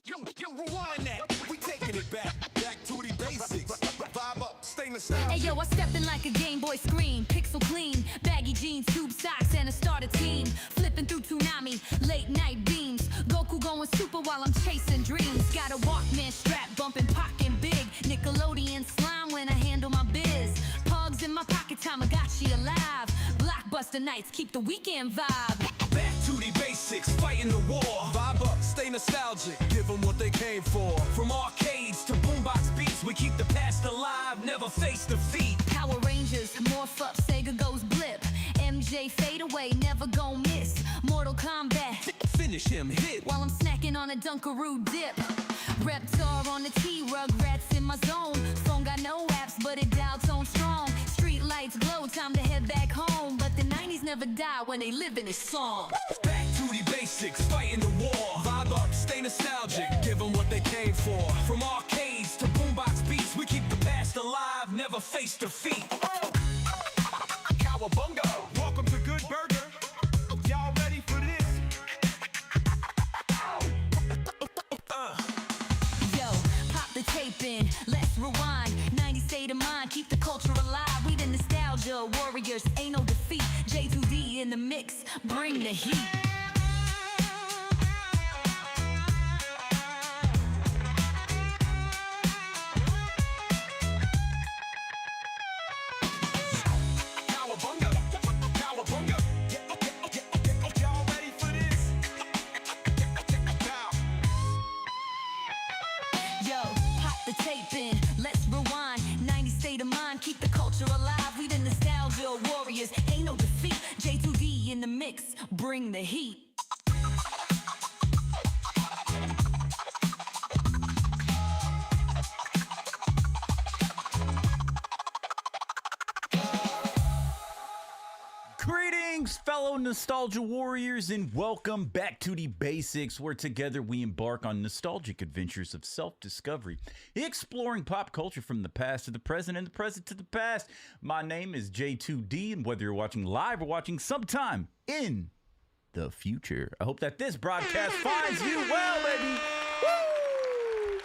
Rewind that. We taking it back to the basics. Vibe up, stay nostalgic. Hey yo, I stepped in like a Game Boy screen, pixel clean, baggy jeans, tube socks, and a starter team. Flipping through Toonami, late night beams. Goku going super while I'm chasing dreams. Got a Walkman strap, bumping pocket big. Nickelodeon slime when I handle my biz. Pugs in my pocket, Tamagotchi alive. Blockbuster nights keep the weekend vibe. Back to the basics, fighting the war. Vibe up, stay nostalgic, give them what they came for. From arcades to boombox beats, we keep the past alive, never face defeat. Power Rangers, morph up, Sega goes blip. MJ fade away, never gon' miss. Mortal Kombat, Finish him, hit. while I'm snacking on a Dunkaroo dip. Reptar on the T-Rug, rats in my zone. Phone got no apps, but it dialed tone strong. Street lights glow, time to head back home. But the 90s never die when they live in this song. Back to the basics, fighting the war. Vibe up, stay nostalgic, give them what they came for. From arcades to boombox beats, we keep the past alive, never face defeat. Cowabunga! Welcome to Good Burger. Y'all ready for this? Yo, pop the tape in, let's rewind. 90s state of mind, keep the culture alive. We the nostalgia warriors, ain't no defeat. J2D in the mix, bring the heat. Cowabunga! Cowabunga! Y'all ready for this? Cow. Yo, pop the tape in, let's rewind. 90s state of mind, keep the culture alive. We the nostalgia warriors, ain't no defeat. J2D in the mix, bring the heat. Greetings, fellow nostalgia warriors, and welcome back to the basics, where together we embark on nostalgic adventures of self-discovery, exploring pop culture from the past to the present and the present to the past. My name is J2D, and whether you're watching live or watching sometime in the future, I hope that this broadcast finds you well, baby. Woo!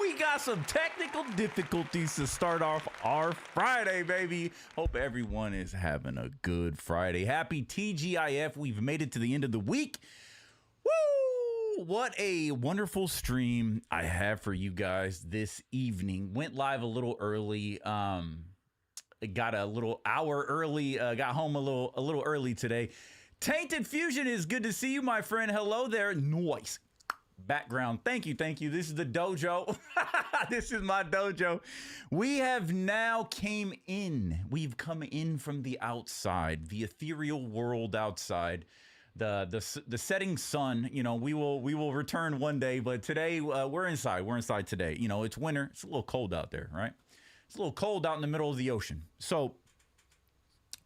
We got some technical difficulties to start off our Friday, baby. Hope everyone is having a good Friday. Happy TGIF. We've made it to the end of the week. Woo! What a wonderful stream I have for you guys this evening. Went live a little early. Got a little hour early. Got home a little early today. Tainted Fusion, is good to see you, my friend. Hello there. Noise. Background. Thank you. This is the dojo. This is my dojo. We have now we've come in from the outside, the ethereal world outside, the setting sun. You know, we will return one day, but today we're inside today. You know, it's winter. It's a little cold out there, right? It's a little cold out in the middle of the ocean. So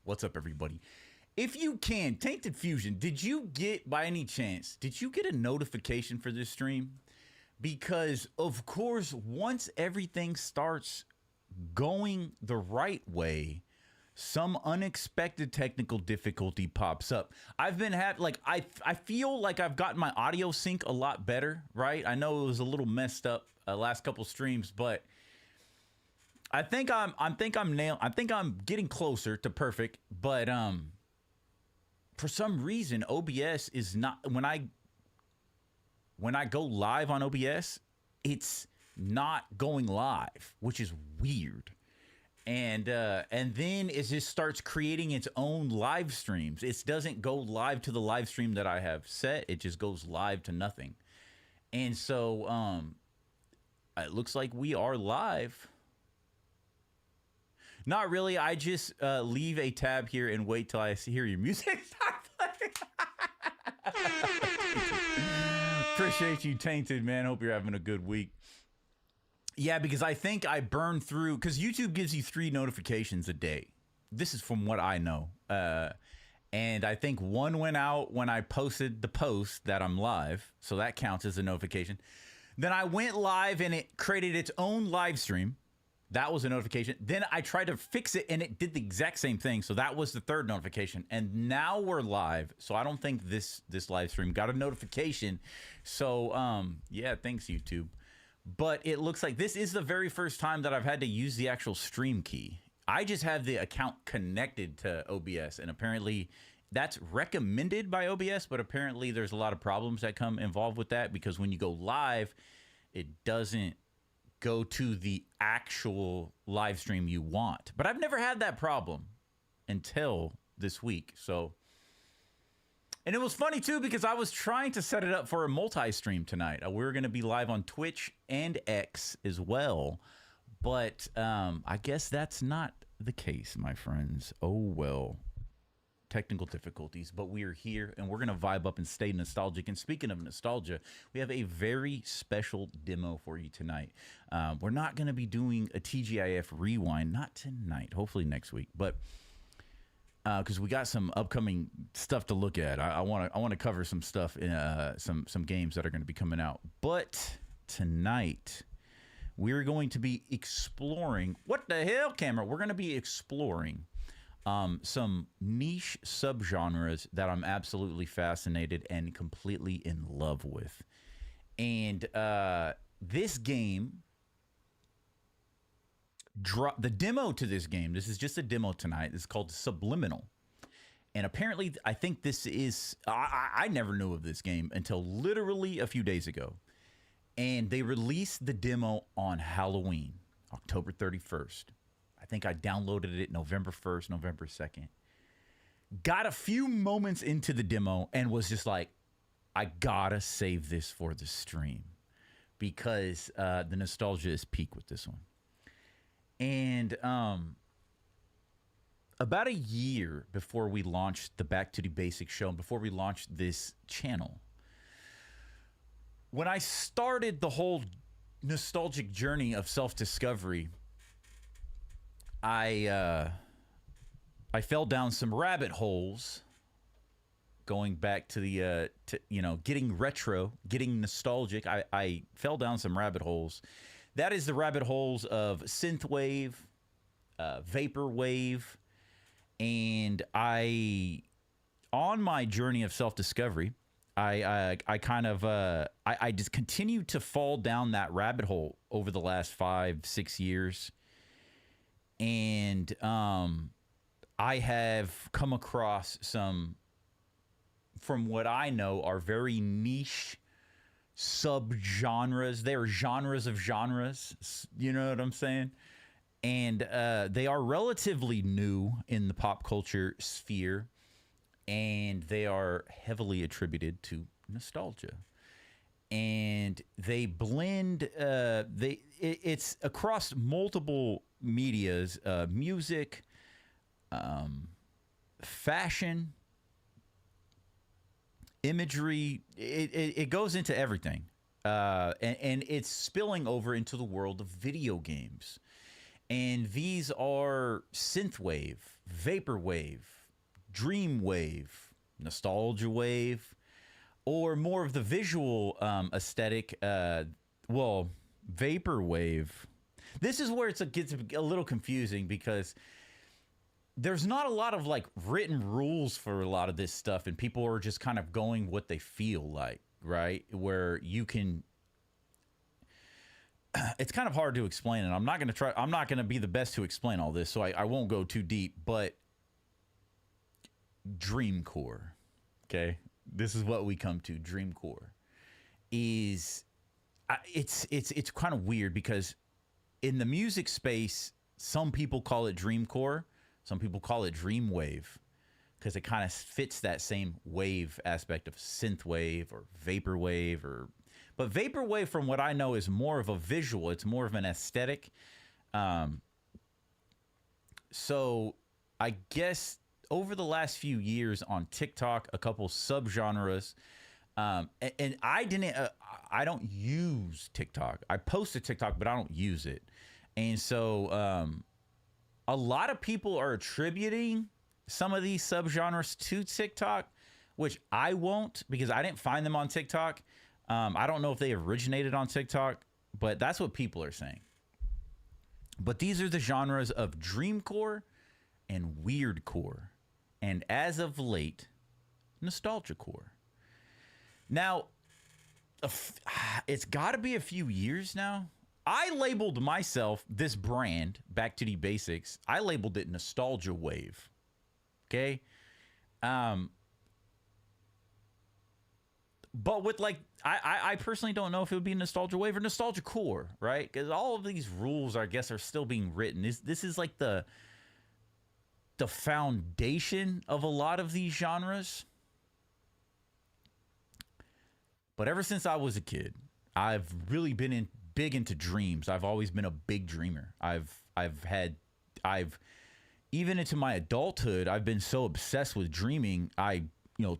what's up, everybody? If you can, Tainted Fusion, did you get a notification for this stream? Because, of course, once everything starts going the right way, some unexpected technical difficulty pops up. I've been I feel like I've gotten my audio sync a lot better, right? I know it was a little messed up last couple streams, but I think I'm getting closer to perfect, but for some reason, OBS is not, when I go live on OBS, it's not going live, which is weird. And then it just starts creating its own live streams. It doesn't go live to the live stream that I have set. It just goes live to nothing. And so it looks like we are live. Not really. I just leave a tab here and wait till I hear your music start playing. Appreciate you, Tainted, man. Hope you're having a good week. Yeah, because I think I burned through, because YouTube gives you 3 notifications a day. This is from what I know. And I think one went out when I posted the post that I'm live. So that counts as a notification. Then I went live and it created its own live stream. That was a notification. Then I tried to fix it and it did the exact same thing. So that was the 3rd notification. And now we're live. So I don't think this live stream got a notification. So yeah, thanks YouTube. but it looks like this is the very first time that I've had to use the actual stream key. I just have the account connected to OBS, and apparently that's recommended by OBS, but apparently there's a lot of problems that come involved with that, because when you go live, it doesn't go to the actual live stream you want. But I've never had that problem until this week. So, and it was funny too, because I was trying to set it up for a multi-stream tonight. We're going to be live on Twitch and X as well. But I guess that's not the case, my friends. Oh, well. Technical difficulties, but we are here and we're going to vibe up and stay nostalgic. And speaking of nostalgia, we have a very special demo for you tonight. We're not going to be doing a TGIF rewind, not tonight, hopefully next week, but because we got some upcoming stuff to look at. I want to cover some stuff in some games that are going to be coming out. But tonight we're going to be exploring, what the hell, camera? We're going to be exploring some niche subgenres that I'm absolutely fascinated and completely in love with. And this game, the demo to this game, this is just a demo tonight, is called Subliminal. And apparently, I think this is, I never knew of this game until literally a few days ago. And they released the demo on Halloween, October 31st. I think I downloaded it November 1st, November 2nd. Got a few moments into the demo and was just like, I gotta save this for the stream, because the nostalgia is peak with this one. And about a year before we launched the Back to the Basics show, and before we launched this channel, when I started the whole nostalgic journey of self-discovery, I fell down some rabbit holes, going back to the getting retro, getting nostalgic. I fell down some rabbit holes. That is the rabbit holes of synthwave, vaporwave, and on my journey of self-discovery, I just continued to fall down that rabbit hole over the last 5-6 years. And I have come across some, from what I know, are very niche subgenres. They are genres of genres. You know what I'm saying? And they are relatively new in the pop culture sphere, and they are heavily attributed to nostalgia. And they blend, it's across multiple medias, music, fashion, imagery. It goes into everything, and it's spilling over into the world of video games. And these are synthwave, vaporwave, dreamwave, nostalgia wave, or more of the visual aesthetic. Well, vaporwave. This is where it gets a little confusing, because there's not a lot of like written rules for a lot of this stuff, and people are just kind of going what they feel like, right? Where you can, it's kind of hard to explain, and I'm not going to be the best to explain all this, so I won't go too deep, but dreamcore, okay? This is what we come to. Dreamcore is, it's kind of weird, because in the music space, some people call it dreamcore, some people call it dreamwave, because it kind of fits that same wave aspect of synthwave or vaporwave. But vaporwave, from what I know, is more of a visual. It's more of an aesthetic. So I guess over the last few years on TikTok, a couple subgenres, and I don't use TikTok. I post to TikTok, but I don't use it. And so a lot of people are attributing some of these subgenres to TikTok, which I won't, because I didn't find them on TikTok. I don't know if they originated on TikTok, but that's what people are saying. But these are the genres of dreamcore and weirdcore, and as of late, nostalgiacore. Now, it's got to be a few years now. I labeled myself, this brand, back to the basics, I labeled it Nostalgia Wave. Okay? But with like, I personally don't know if it would be Nostalgia Wave or Nostalgia Core, right? Because all of these rules, I guess, are still being written. This is like the foundation of a lot of these genres. But ever since I was a kid, I've really been big into dreams. I've always been a big dreamer. I've even into my adulthood, I've been so obsessed with dreaming. I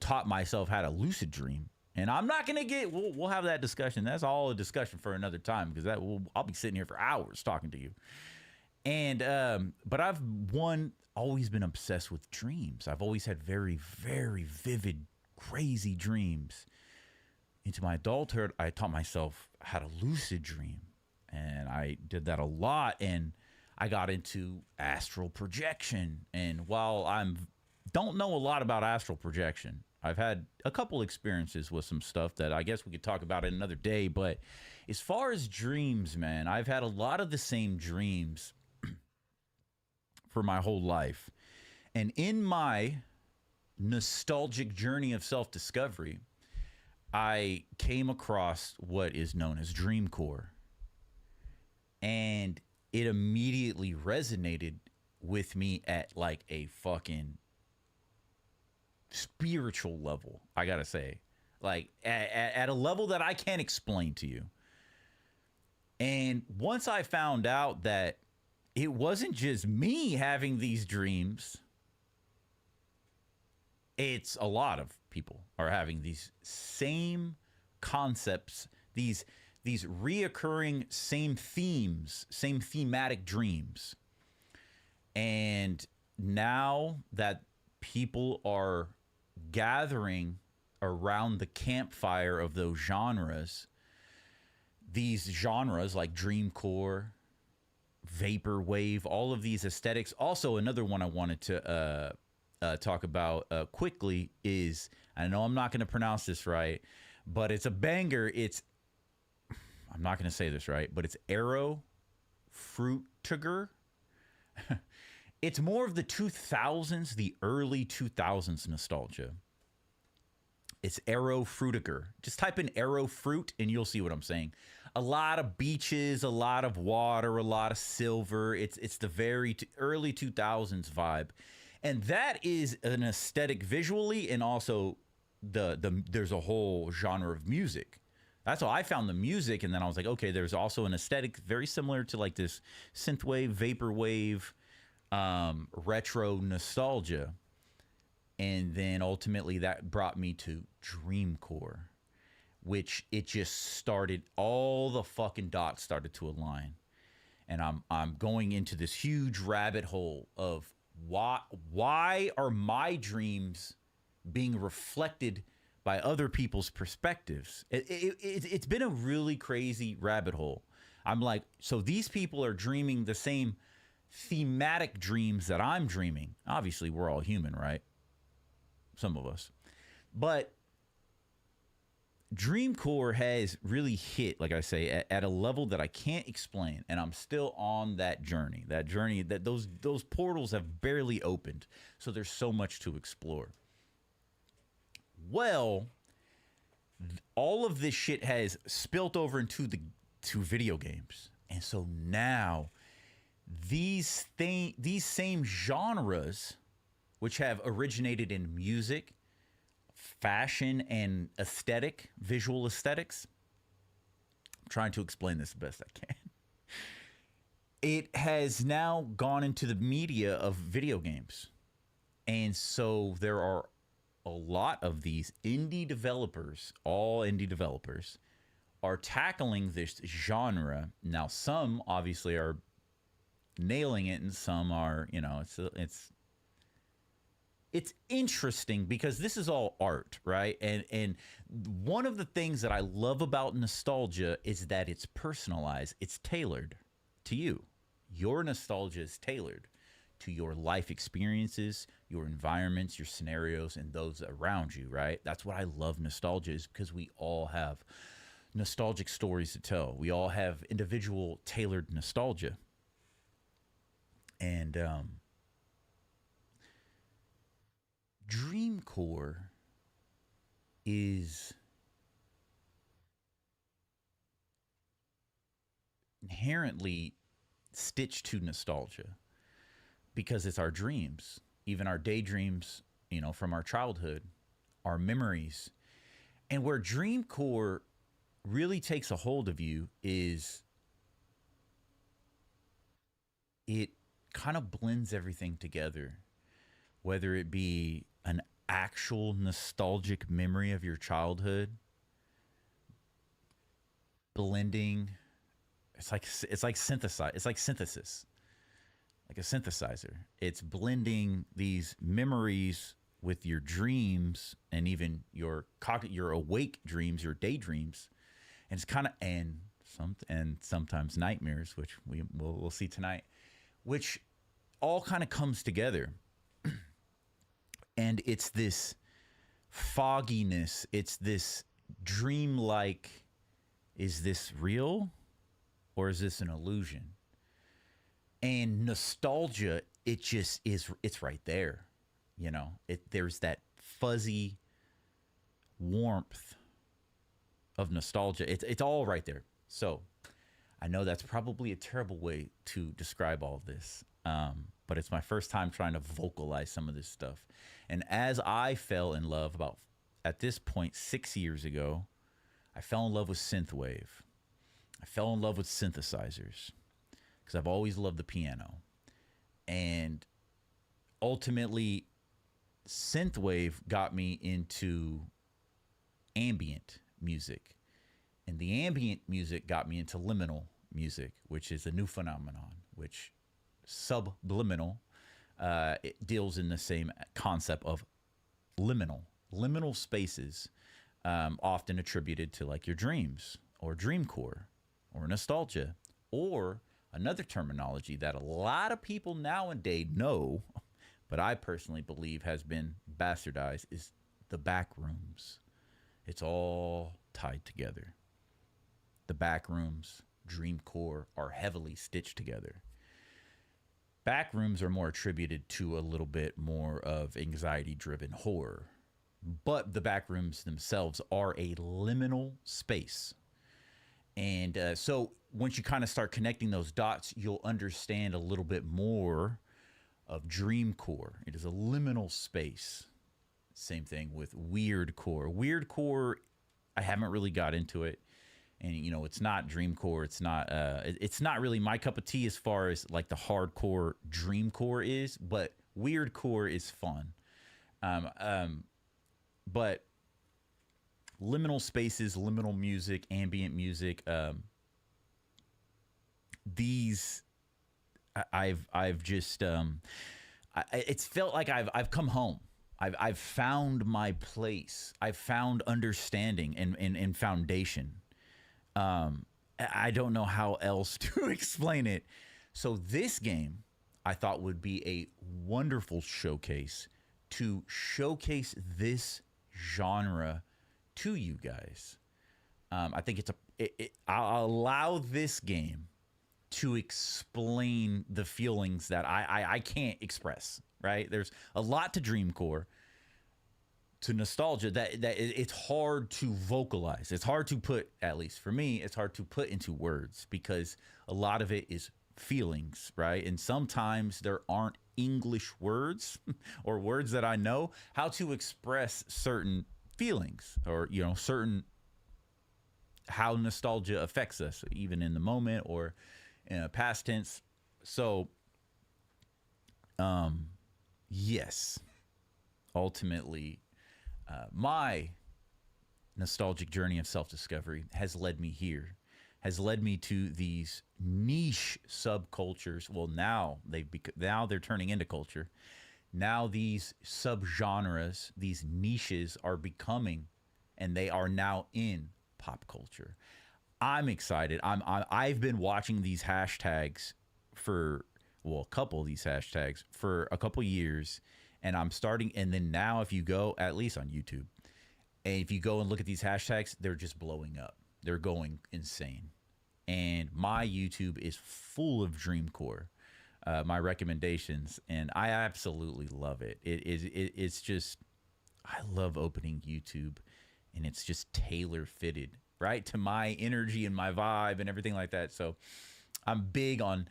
taught myself how to lucid dream. And I'm not gonna we'll have that discussion. That's all a discussion for another time, because I'll be sitting here for hours talking to you. And but I've always been obsessed with dreams. I've always had very, very vivid, crazy dreams. Into my adulthood, I taught myself how to lucid dream, and I did that a lot. And I got into astral projection. And while don't know a lot about astral projection, I've had a couple experiences with some stuff that I guess we could talk about another day. But as far as dreams, man, I've had a lot of the same dreams for my whole life. And in my nostalgic journey of self-discovery, I came across what is known as Dreamcore. And it immediately resonated with me at like a fucking spiritual level, I gotta say. Like at a level that I can't explain to you. And once I found out that it wasn't just me having these dreams, it's a lot of people are having these same concepts, these reoccurring same themes, same thematic dreams. And now that people are gathering around the campfire of those genres, these genres like dreamcore, vaporwave, all of these aesthetics. Also, another one I wanted to talk about quickly is, I know I'm not going to pronounce this right, but it's a banger. I'm not going to say this right, but it's Arrow Fruitiger. It's more of the 2000s, the early 2000s nostalgia. It's Arrow Fruitiger. Just type in Arrow Fruit and you'll see what I'm saying. A lot of beaches, a lot of water, a lot of silver. It's the very early 2000s vibe. And that is an aesthetic visually, and also there's a whole genre of music. That's how I found the music, and then I was like, okay, there's also an aesthetic very similar to like this synthwave, vaporwave, retro nostalgia. And then ultimately that brought me to Dreamcore, which it just started, all the fucking dots started to align. And I'm going into this huge rabbit hole of why are my dreams being reflected by other people's perspectives? It's been a really crazy rabbit hole. I'm like, so these people are dreaming the same thematic dreams that I'm dreaming. Obviously, we're all human, right? Some of us. But Dreamcore has really hit, like I say, at a level that I can't explain, and I'm still on that journey. That those portals have barely opened, so there's so much to explore. Well, all of this shit has spilt over into to video games, and so now these same genres, which have originated in music, fashion, and visual aesthetics. I'm trying to explain this the best I can. It has now gone into the media of video games. And so there are a lot of these indie developers, all indie developers, are tackling this genre. Now, some obviously are nailing it, and some are, it's interesting because this is all art, right? And one of the things that I love about nostalgia is that it's personalized. It's tailored to you. Your nostalgia is tailored to your life experiences, your environments, your scenarios, and those around you, right? That's what I love nostalgia is, because we all have nostalgic stories to tell. We all have individual tailored nostalgia. And Dreamcore is inherently stitched to nostalgia because it's our dreams, even our daydreams, you know, from our childhood, our memories. And where Dreamcore really takes a hold of you is it kind of blends everything together, whether it be an actual nostalgic memory of your childhood, blending. It's like synthesis, like a synthesizer. It's blending these memories with your dreams and even your awake dreams, your daydreams, and it's kind of and sometimes nightmares, which we'll see tonight, which all kind of comes together. And it's this fogginess, it's this dreamlike, is this real or is this an illusion? And nostalgia, it just is, it's right there. You know, there's that fuzzy warmth of nostalgia. It's all right there. So I know that's probably a terrible way to describe all of this, but it's my first time trying to vocalize some of this stuff. And as I fell in love at this point, 6 years ago, I fell in love with synthwave. I fell in love with synthesizers because I've always loved the piano. And ultimately, synthwave got me into ambient music. And the ambient music got me into liminal music, which is a new phenomenon, which Subliminal, it deals in the same concept of liminal spaces, often attributed to like your dreams or dreamcore or nostalgia, or another terminology that a lot of people nowadays know, but I personally believe has been bastardized, is the back rooms. It's all tied together. The back rooms, dreamcore are heavily stitched together. Back rooms are more attributed to a little bit more of anxiety-driven horror, but the back rooms themselves are a liminal space. And so once you kind of start connecting those dots, you'll understand a little bit more of dreamcore. It is a liminal space. Same thing with weirdcore. Weirdcore, I haven't really got into it. And, you know, it's not dreamcore. It's not really my cup of tea as far as like the hardcore dreamcore is, but weirdcore is fun. But liminal spaces, liminal music, ambient music, these I've just it's felt like I've come home. I've found my place. I've found understanding and foundation. I don't know how else to explain it. So this game I thought would be a wonderful showcase to showcase this genre to you guys. I think I'll allow this game to explain the feelings that I can't express, right? There's a lot to dreamcore, to nostalgia that it's hard to vocalize. It's hard to put, at least for me, it's hard to put into words because a lot of it is feelings, right? And sometimes there aren't English words or words that I know how to express certain feelings, or, you know, certain how nostalgia affects us, even in the moment or in past tense. So, yes, ultimately, my nostalgic journey of self-discovery has led me here, has led me to these niche subcultures. Well, now they're turning into culture. Now these subgenres, these niches are becoming, and they are now in pop culture. I'm excited. I've been watching these hashtags for, well, a couple of these hashtags for a couple years, and I'm starting. And then now, if you go, at least on YouTube, and if you go and look at these hashtags, they're just blowing up. they're going insane. And my YouTube is full of dreamcore, my recommendations, and I absolutely love it. It's just, I love opening YouTube, and it's just tailor fitted right to my energy and my vibe and everything like that. So I'm big on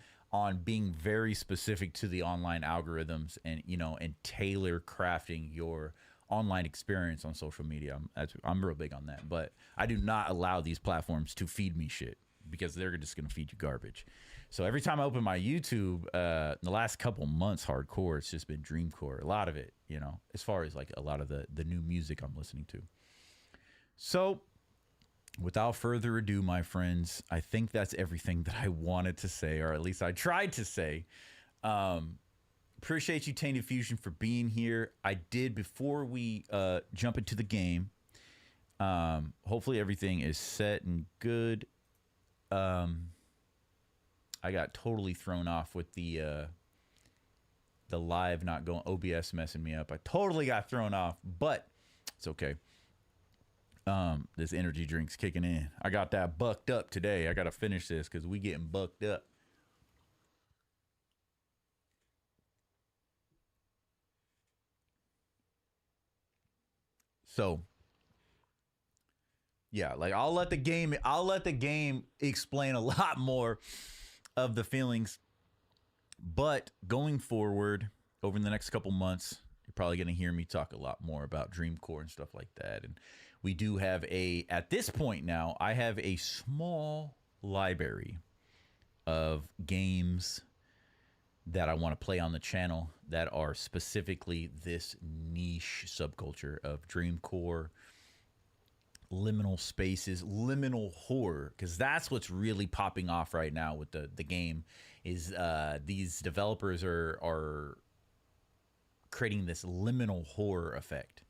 being very specific to the online algorithms, and and tailor crafting your online experience on social media. I'm real big on that, but I do not allow these platforms to feed me shit, because they're just going to feed you garbage. So every time I open my YouTube, in the last couple months, hardcore, it's just been dreamcore. A lot of it, as far as like a lot of the new music I'm listening to. So without further ado, my friends, I think that's everything that I wanted to say, or at least I tried to say. Appreciate you, Tainted Fusion, for being here. I did, before we jump into the game, hopefully everything is set and good. I got totally thrown off with the live not going, OBS messing me up. I totally got thrown off, but it's okay. This energy drink's kicking in. I got that bucked up today. I got to finish this because we getting bucked up. So yeah, like I'll let the game explain a lot more of the feelings. But going forward, over the next couple months, you're probably going to hear me talk a lot more about Dreamcore and stuff like that. And we do have at this point now, I have a small library of games that I want to play on the channel that are specifically this niche subculture of Dreamcore, liminal spaces, liminal horror, because that's what's really popping off right now with the game. Is these developers are creating this liminal horror effect,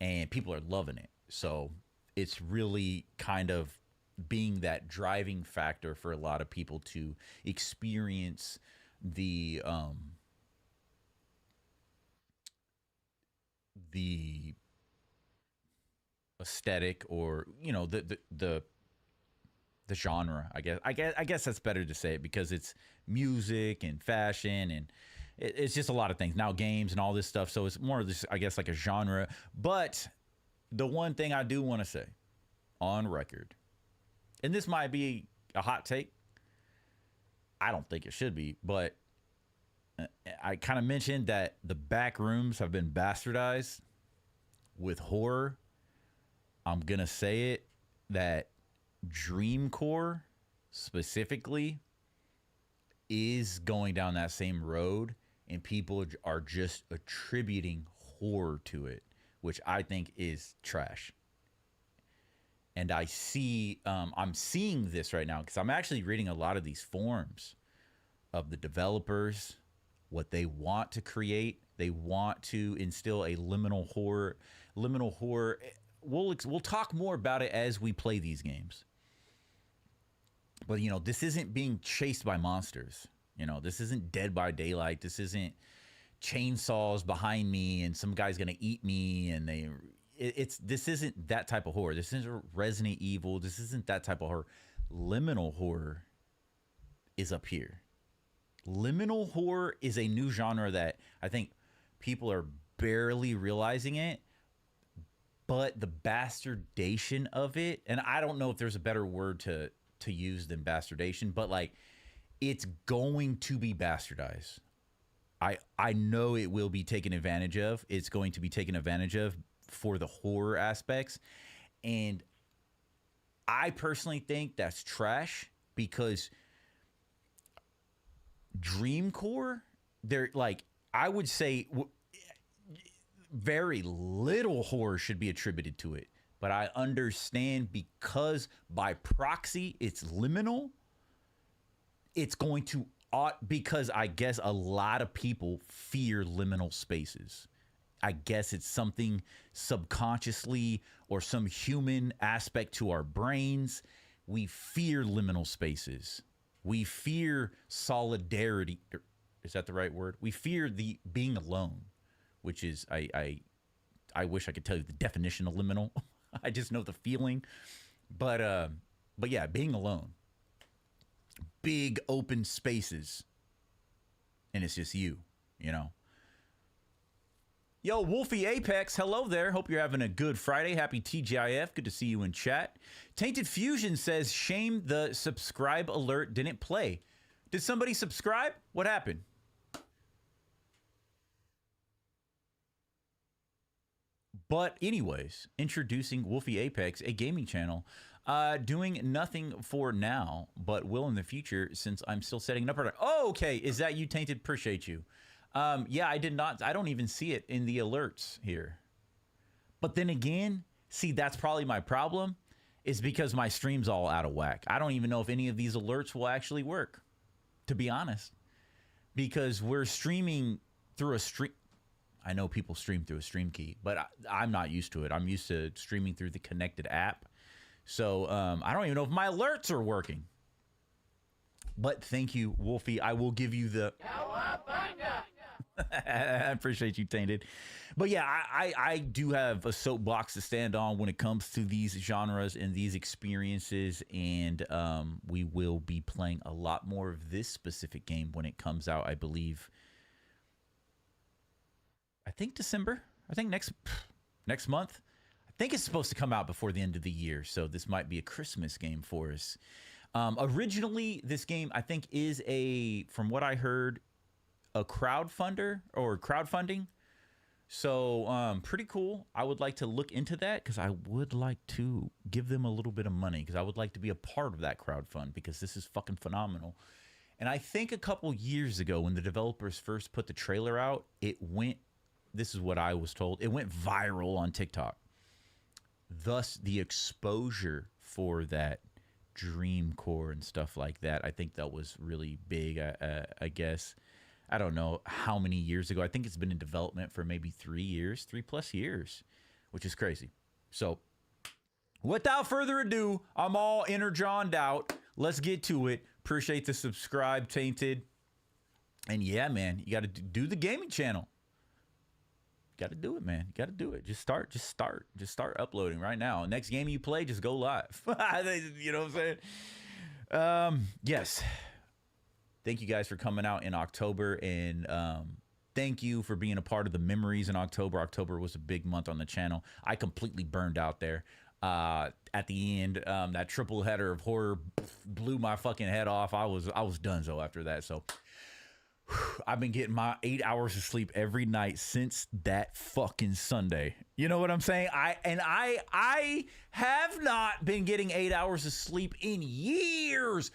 and people are loving it. So it's really kind of being that driving factor for a lot of people to experience the aesthetic, or the genre. I guess that's better to say it, because it's music and fashion, and it's just a lot of things now, games and all this stuff. So it's more of this, I guess, like a genre. But the one thing I do want to say on record, and this might be a hot take, I don't think it should be, but I kind of mentioned that the back rooms have been bastardized with horror. I'm going to say it, that Dreamcore specifically is going down that same road, and people are just attributing horror to it, which I think is trash. And I'm seeing this right now, because I'm actually reading a lot of these forums of the developers, what they want to create. They want to instill a liminal horror. We'll talk more about it as we play these games. But, this isn't being chased by monsters. This isn't Dead by Daylight. This isn't chainsaws behind me and some guy's going to eat me. And this isn't that type of horror. This isn't Resident Evil. This isn't that type of horror. Liminal horror is up here. Liminal horror is a new genre that I think people are barely realizing it. But the bastardation of it, and I don't know if there's a better word to use than bastardation, but like, it's going to be bastardized. I know it will be taken advantage of. It's going to be taken advantage of for the horror aspects. And I personally think that's trash, because Dreamcore, they're like, I would say very little horror should be attributed to it. But I understand, because by proxy it's liminal, it's going to, because I guess a lot of people fear liminal spaces. I guess it's something subconsciously, or some human aspect to our brains. We fear liminal spaces. We fear solidarity. Is that the right word? We fear the being alone, which is, I wish I could tell you the definition of liminal. I just know the feeling. But yeah, being alone, big open spaces, and it's just you know. Yo, Wolfie Apex, hello there. Hope you're having a good Friday. Happy TGIF. Good to see you in chat. Tainted Fusion says, shame the subscribe alert didn't play. Did somebody subscribe? What happened? But anyways, introducing Wolfie Apex, a gaming channel, doing nothing for now, but will in the future since I'm still setting it up. Oh, okay. Is that you, Tainted? Appreciate you. Yeah, I did not. I don't even see it in the alerts here. But then again, see, that's probably my problem, is because my stream's all out of whack. I don't even know if any of these alerts will actually work, to be honest, because we're streaming through a stream. I know people stream through a stream key, but I'm not used to it. I'm used to streaming through the connected app. So I don't even know if my alerts are working. But thank you, Wolfie. I will give you the... I appreciate you, Tainted. But yeah, I do have a soapbox to stand on when it comes to these genres and these experiences, and we will be playing a lot more of this specific game when it comes out, I believe. I think December. I think next month. I think it's supposed to come out before the end of the year, so this might be a Christmas game for us. Originally, this game, I think, is from what I heard, a crowdfunder or crowdfunding. So pretty cool. I would like to look into that because I would like to give them a little bit of money because I would like to be a part of that crowdfund because this is fucking phenomenal. And I think a couple years ago when the developers first put the trailer out, it went, this is what I was told, it went viral on TikTok. Thus, the exposure for that dream core and stuff like that, I think that was really big, I guess. I don't know how many years ago. I think it's been in development for maybe 3+ years, which is crazy. So without further ado, I'm all energoned out. Let's get to it. Appreciate the subscribe, Tainted. And yeah, man, you got to do the gaming channel. Got to do it, man. You got to do it. Just start uploading right now. Next game you play, just go live. You know what I'm saying? Yes. Thank you guys for coming out in October, and thank you for being a part of the memories in October. October was a big month on the channel. I completely burned out there. At the end, that triple header of horror blew my fucking head off. I was donezo after that. So I've been getting my 8 hours of sleep every night since that fucking Sunday. You know what I'm saying? I have not been getting 8 hours of sleep in years.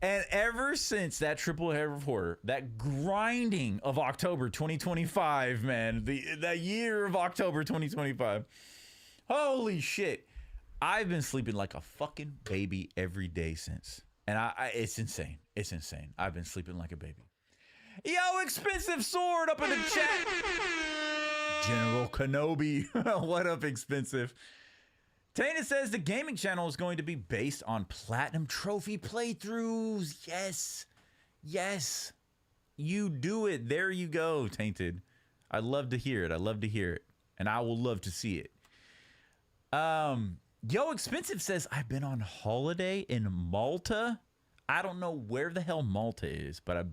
And ever since that triple header of horror, that grinding of October 2025, man, that year of October 2025, holy shit, I've been sleeping like a fucking baby every day since. And it's insane. It's insane. I've been sleeping like a baby. Yo, Expensive Sword up in the chat. General Kenobi. What up, Expensive? Tana says the gaming channel is going to be based on platinum trophy playthroughs. Yes. You do it. There you go, Tainted. I'd love to hear it. And I will love to see it. Yo, Expensive says, I've been on holiday in Malta. I don't know where the hell Malta is, but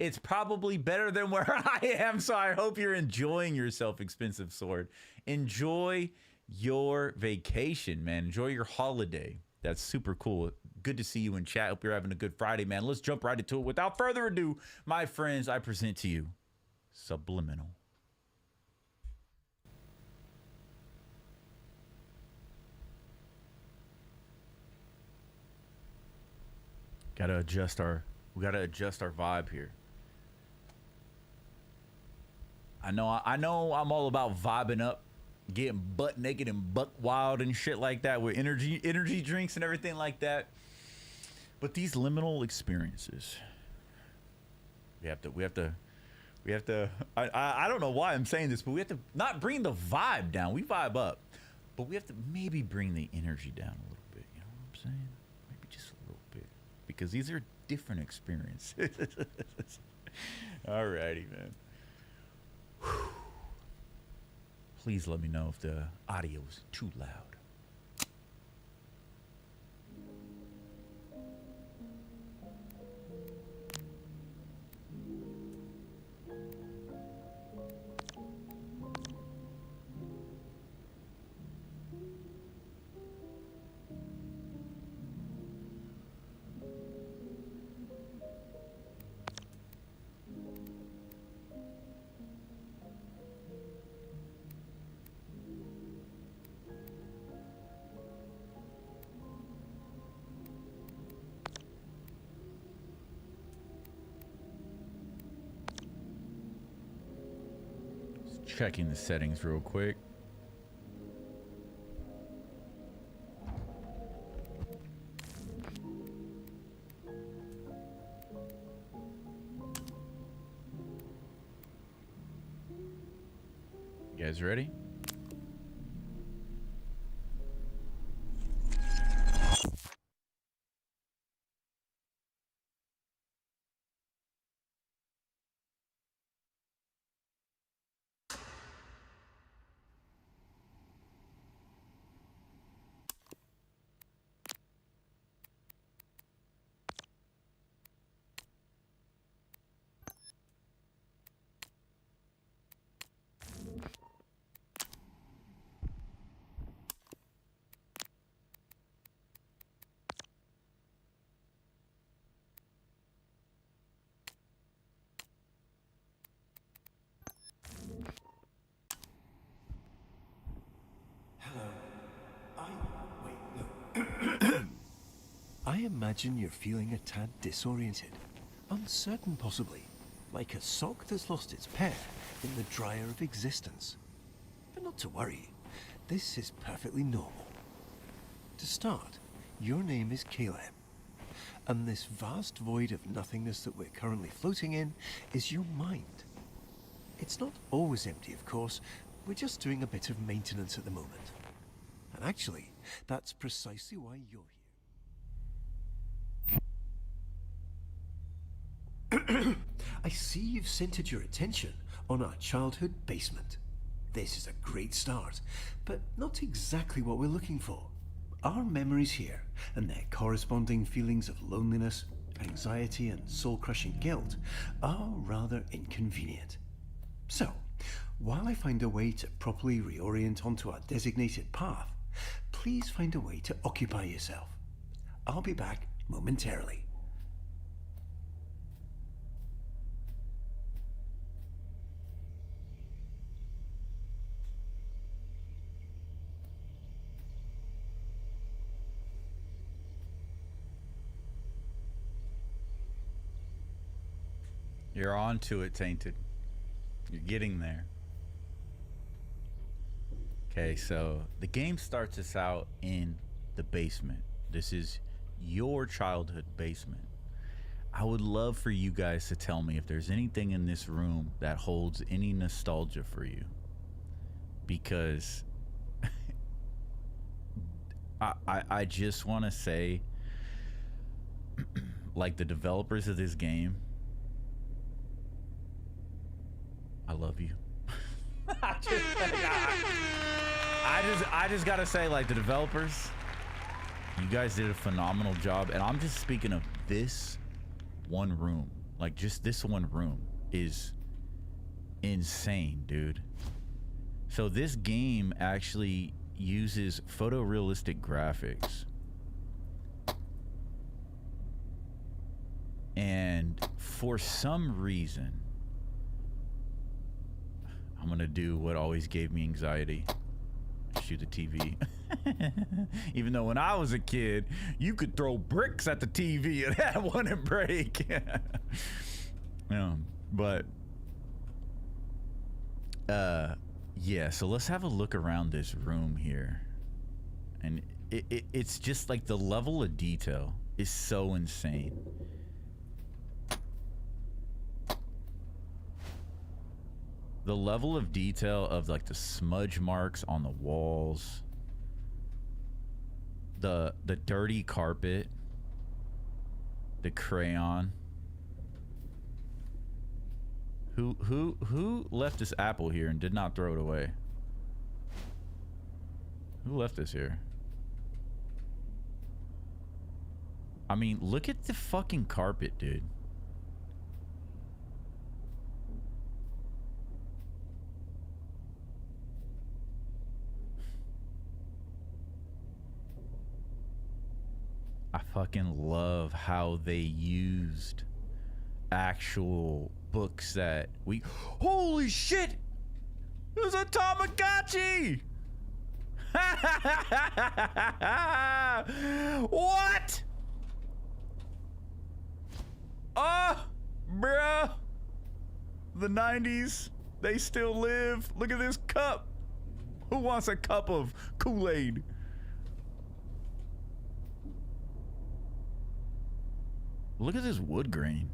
it's probably better than where I am. So I hope you're enjoying yourself, Expensive Sword. Enjoy your vacation, man. Enjoy your holiday. That's super cool. Good to see you in chat. Hope you're having a good Friday, man. Let's jump right into it. Without further ado, my friends, I present to you Subliminal. We gotta adjust our vibe here. I know I'm all about vibing up, getting butt naked and buck wild and shit like that with energy drinks and everything like that. But these liminal experiences, we have to I don't know why I'm saying this, but we have to not bring the vibe down. We vibe up, but we have to maybe bring the energy down a little bit. You know what I'm saying? Maybe just a little bit, because these are different experiences. Alrighty, man. Whew. Please let me know if the audio is too loud. Checking the settings real quick. You guys ready? I imagine you're feeling a tad disoriented, uncertain possibly, like a sock that's lost its pair in the dryer of existence. But not to worry, this is perfectly normal. To start, your name is Caleb, and this vast void of nothingness that we're currently floating in is your mind. It's not always empty, of course, we're just doing a bit of maintenance at the moment. And actually, that's precisely why you're here. I see you've centered your attention on our childhood basement. This is a great start, but not exactly what we're looking for. Our memories here, and their corresponding feelings of loneliness, anxiety, and soul-crushing guilt, are rather inconvenient. So, while I find a way to properly reorient onto our designated path, please find a way to occupy yourself. I'll be back momentarily. You're on to it, Tainted. You're getting there. Okay, so the game starts us out in the basement. This is your childhood basement. I would love for you guys to tell me if there's anything in this room that holds any nostalgia for you. Because I just want to say, like, the developers of this game, I love you. I just gotta say, like, the developers, you guys did a phenomenal job. And I'm just speaking of this one room. Like, just this one room is insane, dude. So this game actually uses photorealistic graphics. And for some reason, I'm gonna do what always gave me anxiety. Shoot the TV. Even though when I was a kid, you could throw bricks at the TV and that wouldn't break. But yeah, so let's have a look around this room here. And it's just like the level of detail is so insane. The level of detail of, like, the smudge marks on the walls, the dirty carpet, the crayon. Who left this apple here and did not throw it away? Who left this here? I mean, look at the fucking carpet, dude. I fucking love how they used actual books that we... Holy shit! There's a Tamagotchi! What? Oh, bruh. The 90s. They still live. Look at this cup. Who wants a cup of Kool-Aid? Look at this wood grain.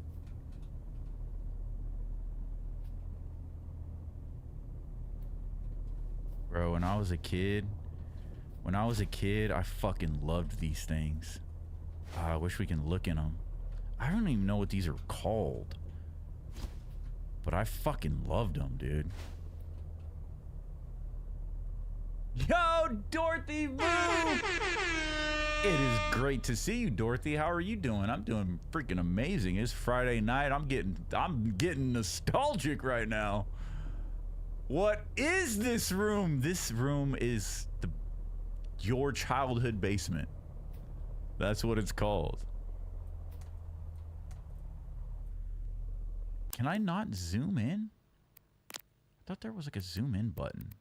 Bro, when I was a kid, I fucking loved these things. I wish we can look in them. I don't even know what these are called. But I fucking loved them, dude. Yo, Dorothy Boo! It is great to see you, Dorothy. How are you doing? I'm doing freaking amazing. It's Friday night. I'm getting nostalgic right now. What is this room? This room is your childhood basement. That's what it's called. Can I not zoom in? I thought there was like a zoom in button.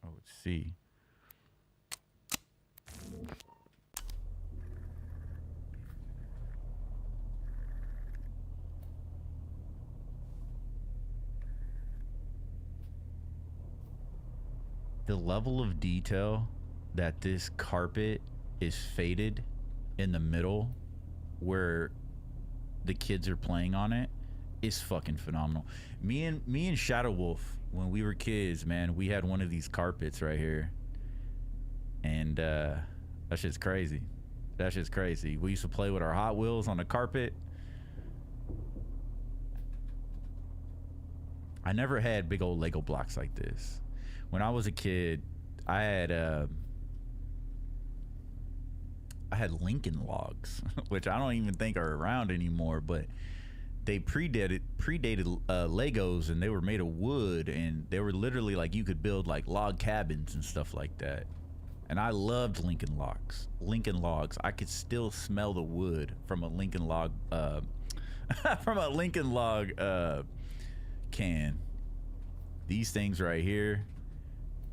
Oh, let's see. The level of detail that this carpet is faded in the middle where the kids are playing on it is fucking phenomenal. Me and Shadow Wolf, when we were kids, man, we had one of these carpets right here. And that shit's crazy. That shit's crazy. We used to play with our Hot Wheels on the carpet. I never had big old Lego blocks like this. When I was a kid, I had Lincoln Logs, which I don't even think are around anymore, but they predated Legos, and they were made of wood, and they were literally like you could build like log cabins and stuff like that. And I loved Lincoln Logs. Lincoln Logs. I could still smell the wood from a Lincoln Log can. These things right here,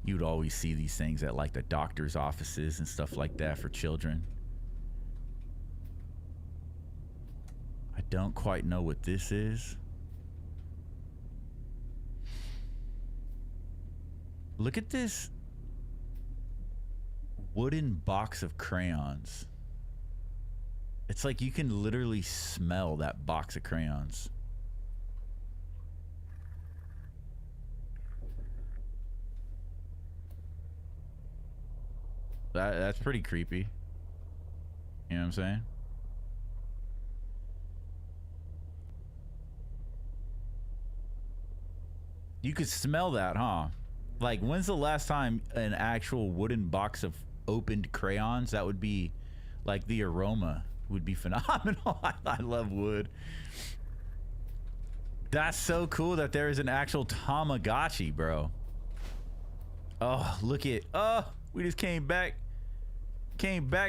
you'd always see these things at like the doctor's offices and stuff like that for children. I don't quite know what this is. Look at this wooden box of crayons. It's like you can literally smell that box of crayons. That's pretty creepy. You know what I'm saying? You could smell that, huh? Like, when's the last time an actual wooden box of opened crayons, that would be like the aroma would be phenomenal. I love wood. That's so cool that there is an actual Tamagotchi, bro. Oh, look at, oh, we just came back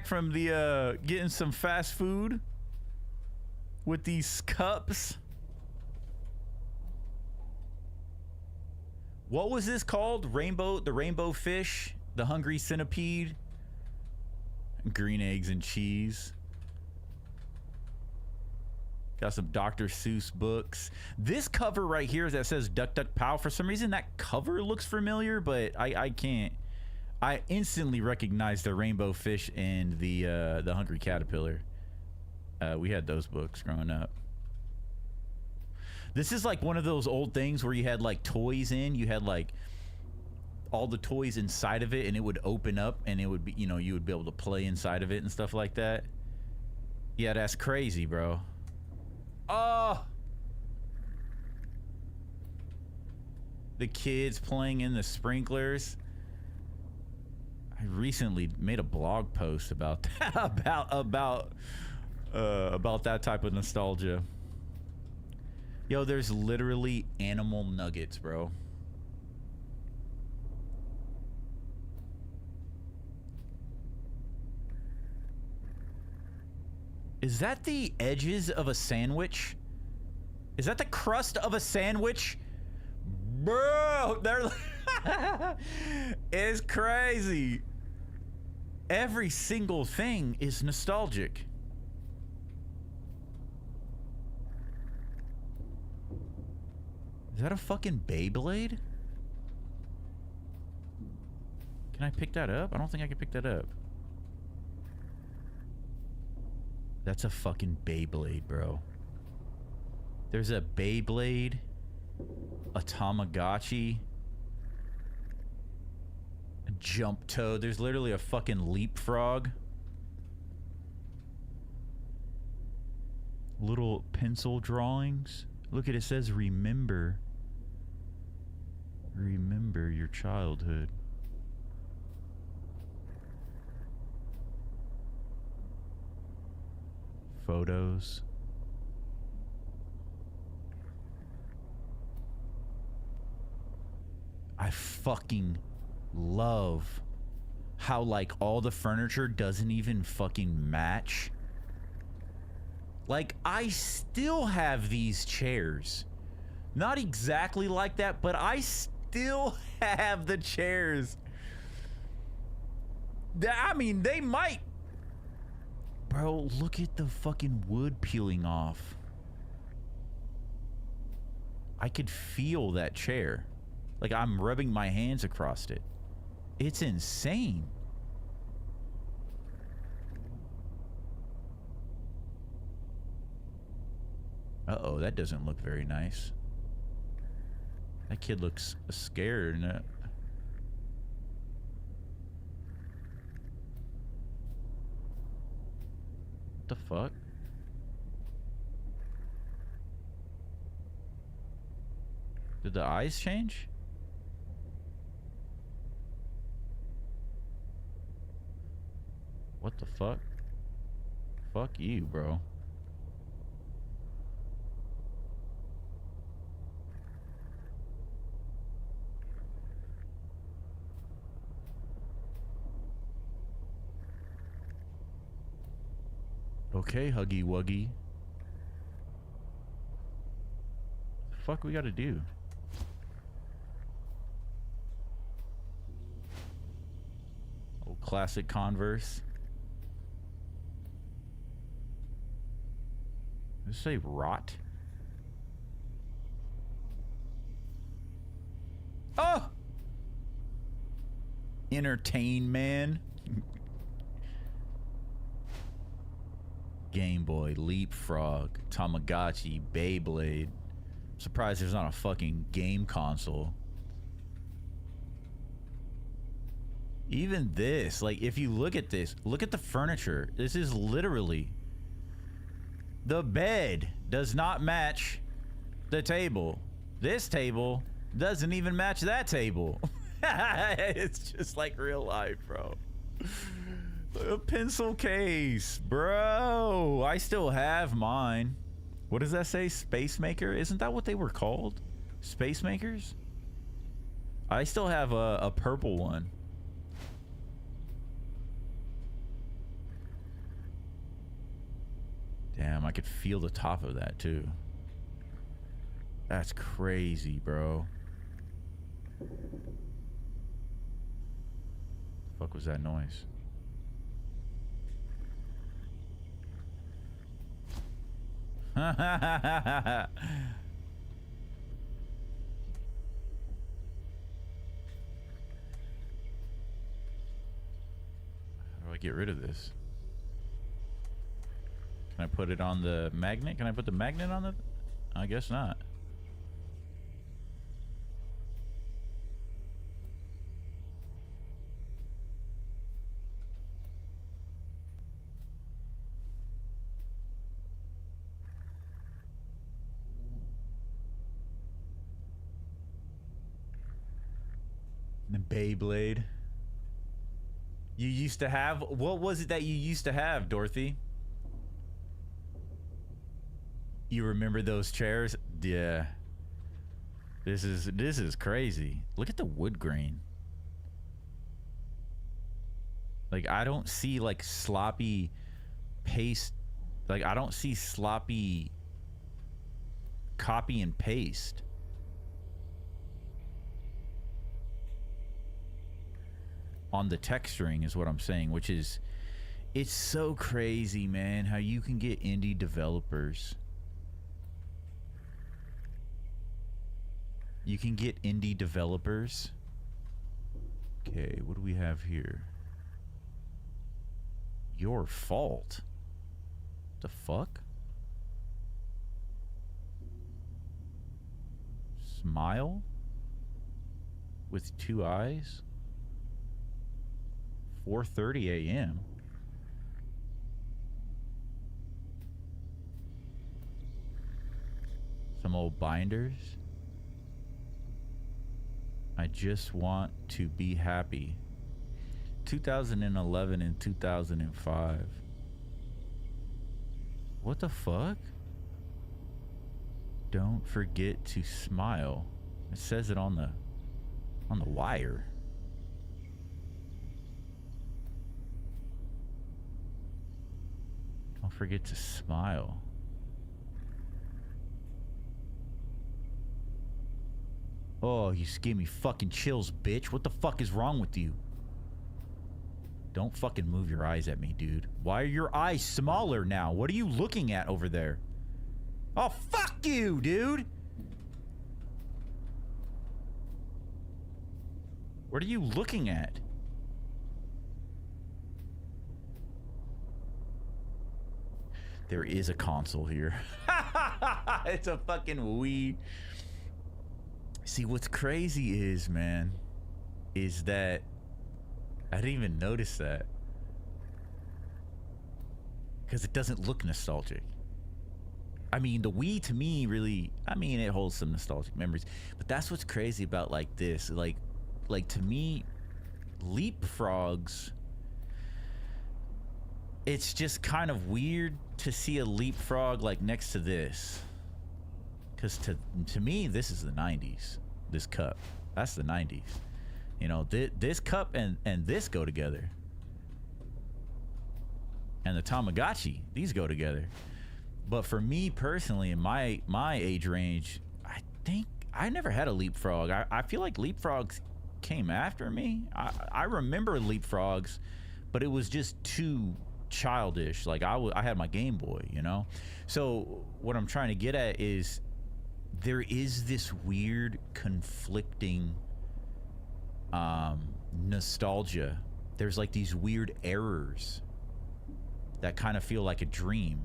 from the getting some fast food with these cups. What was this called? The rainbow fish, the hungry centipede, green eggs and cheese. Got some Dr. Seuss books. This cover right here that says Duck Duck Pow, for some reason that cover looks familiar, but I can't. I instantly recognize the rainbow fish and the hungry caterpillar. We had those books growing up. This is like one of those old things where you had like toys in. You had like all the toys inside of it, and it would open up, and it would be, you know, you would be able to play inside of it and stuff like that. Yeah, that's crazy, bro. Oh, the kids playing in the sprinklers. I recently made a blog post about that, about that type of nostalgia. Yo, there's literally animal nuggets, bro. Is that the edges of a sandwich? Is that the crust of a sandwich? Bro, they're it's crazy. Every single thing is nostalgic. Is that a fucking Beyblade? Can I pick that up? I don't think I can pick that up. That's a fucking Beyblade, bro. There's a Beyblade, a Tamagotchi, a Jump Toad. There's literally a fucking Leapfrog. Little pencil drawings. Look at it, says remember. Remember your childhood. Photos. I fucking love how like all the furniture doesn't even fucking match. Like, I still have these chairs. Not exactly like that, but I still have the chairs. I mean, they might. Bro, look at the fucking wood peeling off. I could feel that chair. Like, I'm rubbing my hands across it. It's insane. Uh-oh, that doesn't look very nice. That kid looks scared. What the fuck? Did the eyes change? What the fuck? Fuck you, bro. Okay, Huggy Wuggy. The fuck we gotta do? Old classic Converse. Does it say rot? Oh! Entertain Man. Game Boy, Leapfrog, Tamagotchi, Beyblade. I'm surprised there's not a fucking game console. Even this, like, if you look at this, look at the furniture. This is literally... The bed does not match the table. This table doesn't even match that table. It's just like real life, bro. A pencil case, bro. I still have mine. What does that say? Space Maker? Isn't that what they were called? Space Makers? I still have a purple one. Damn, I could feel the top of that too. That's crazy, bro. The fuck was that noise? How do I get rid of this? Can I put it on the magnet? Can I put the magnet on the... I guess not. The Beyblade. You used to have... What was it that you used to have, Dorothy? You remember those chairs? Yeah. This is crazy. Look at the wood grain. Like, I don't see like sloppy paste. Like, I don't see sloppy copy and paste. on the texturing is what I'm saying, which is, it's so crazy, man, how you can get indie developers. You can get indie developers. Okay, what do we have here? Your fault. The fuck? Smile? With 2 eyes? 4:30 a.m. Some old binders. I just want to be happy. 2011 and 2005. What the fuck? Don't forget to smile. It says it on the wire. Don't forget to smile. Oh, you just gave me fucking chills, bitch. What the fuck is wrong with you? Don't fucking move your eyes at me, dude. Why are your eyes smaller now? What are you looking at over there? Oh, fuck you, dude! What are you looking at? There is a console here. It's a fucking Wii. See, what's crazy is, man, is that I didn't even notice that. Because it doesn't look nostalgic. I mean, the Wii to me really, I mean, it holds some nostalgic memories. But that's what's crazy about like this. Like to me, leapfrogs, it's just kind of weird to see a leapfrog like next to this. Because to me, this is the 90s. This cup. That's the 90s. You know, this cup and this go together. And the Tamagotchi, these go together. But for me personally, in my age range, I think I never had a leapfrog. I feel like leapfrogs came after me. I remember leapfrogs, but it was just too childish. Like I had my Game Boy, you know? So what I'm trying to get at is there is this weird conflicting nostalgia. There's like these weird errors that kind of feel like a dream,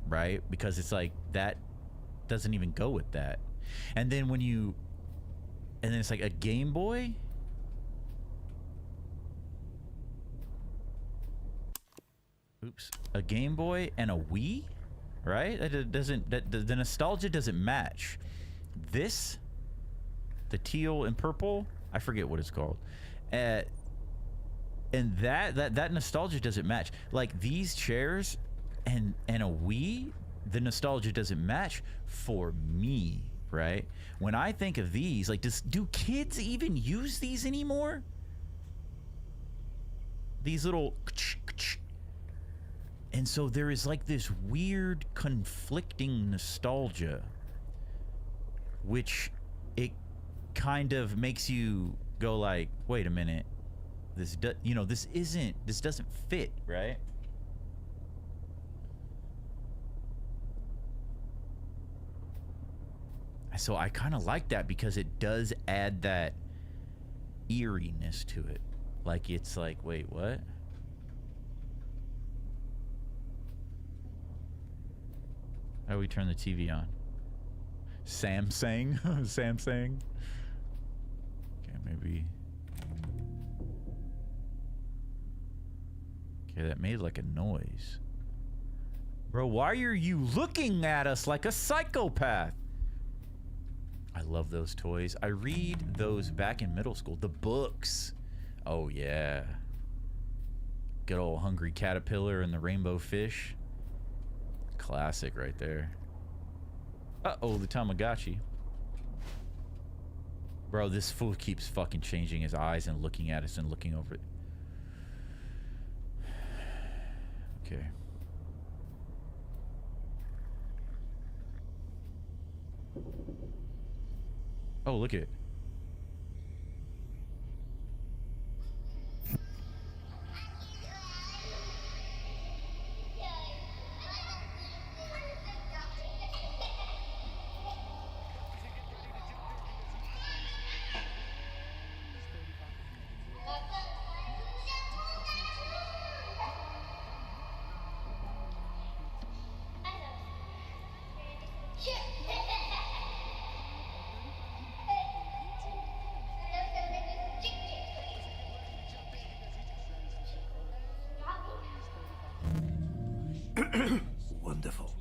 right? Because it's like that doesn't even go with that. And then and then it's like a Game Boy. Oops. A Game Boy and a Wii, right? The nostalgia doesn't match. This, the teal and purple, I forget what it's called. And that nostalgia doesn't match. Like these chairs and a Wii, the nostalgia doesn't match for me, right? When I think of these, like, do kids even use these anymore? These little, and so there is like this weird conflicting nostalgia, which it kind of makes you go like, wait a minute, this doesn't fit, right? So I kind of like that because it does add that eeriness to it. Like it's like, wait, what? How do we turn the TV on? Samsung? Samsung? Okay, maybe. Okay, that made like a noise. Bro, why are you looking at us like a psychopath? I love those toys. I read those back in middle school. The books. Oh, yeah. Good old Hungry Caterpillar and the Rainbow Fish. Classic right there. Uh-oh, the Tamagotchi. Bro, this fool keeps fucking changing his eyes and looking at us and looking over it. Okay. Oh, look at it. Wonderful.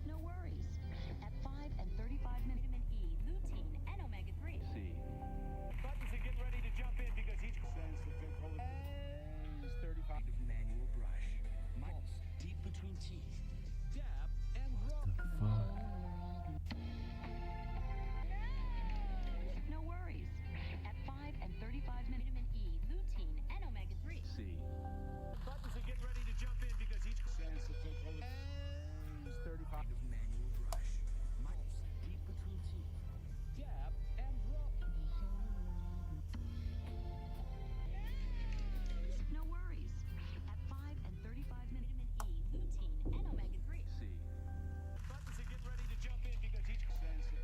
No worries. At 5 and 35 vitamin E, lutein, and omega-3. Buttons are getting ready to jump in because he's stands for 35 manual brush. Miles deep between teeth. Dab and rub. No worries. At 5 and 35 vitamin E, lutein, and omega-3. Buttons are getting ready to jump in because he's stands for 35 manual brush. Miles deep between teeth. Dab and rub. No worries. At 5 and 35 vitamin E, lutein, and omega-3. Buttons are getting ready to jump in because he's stands for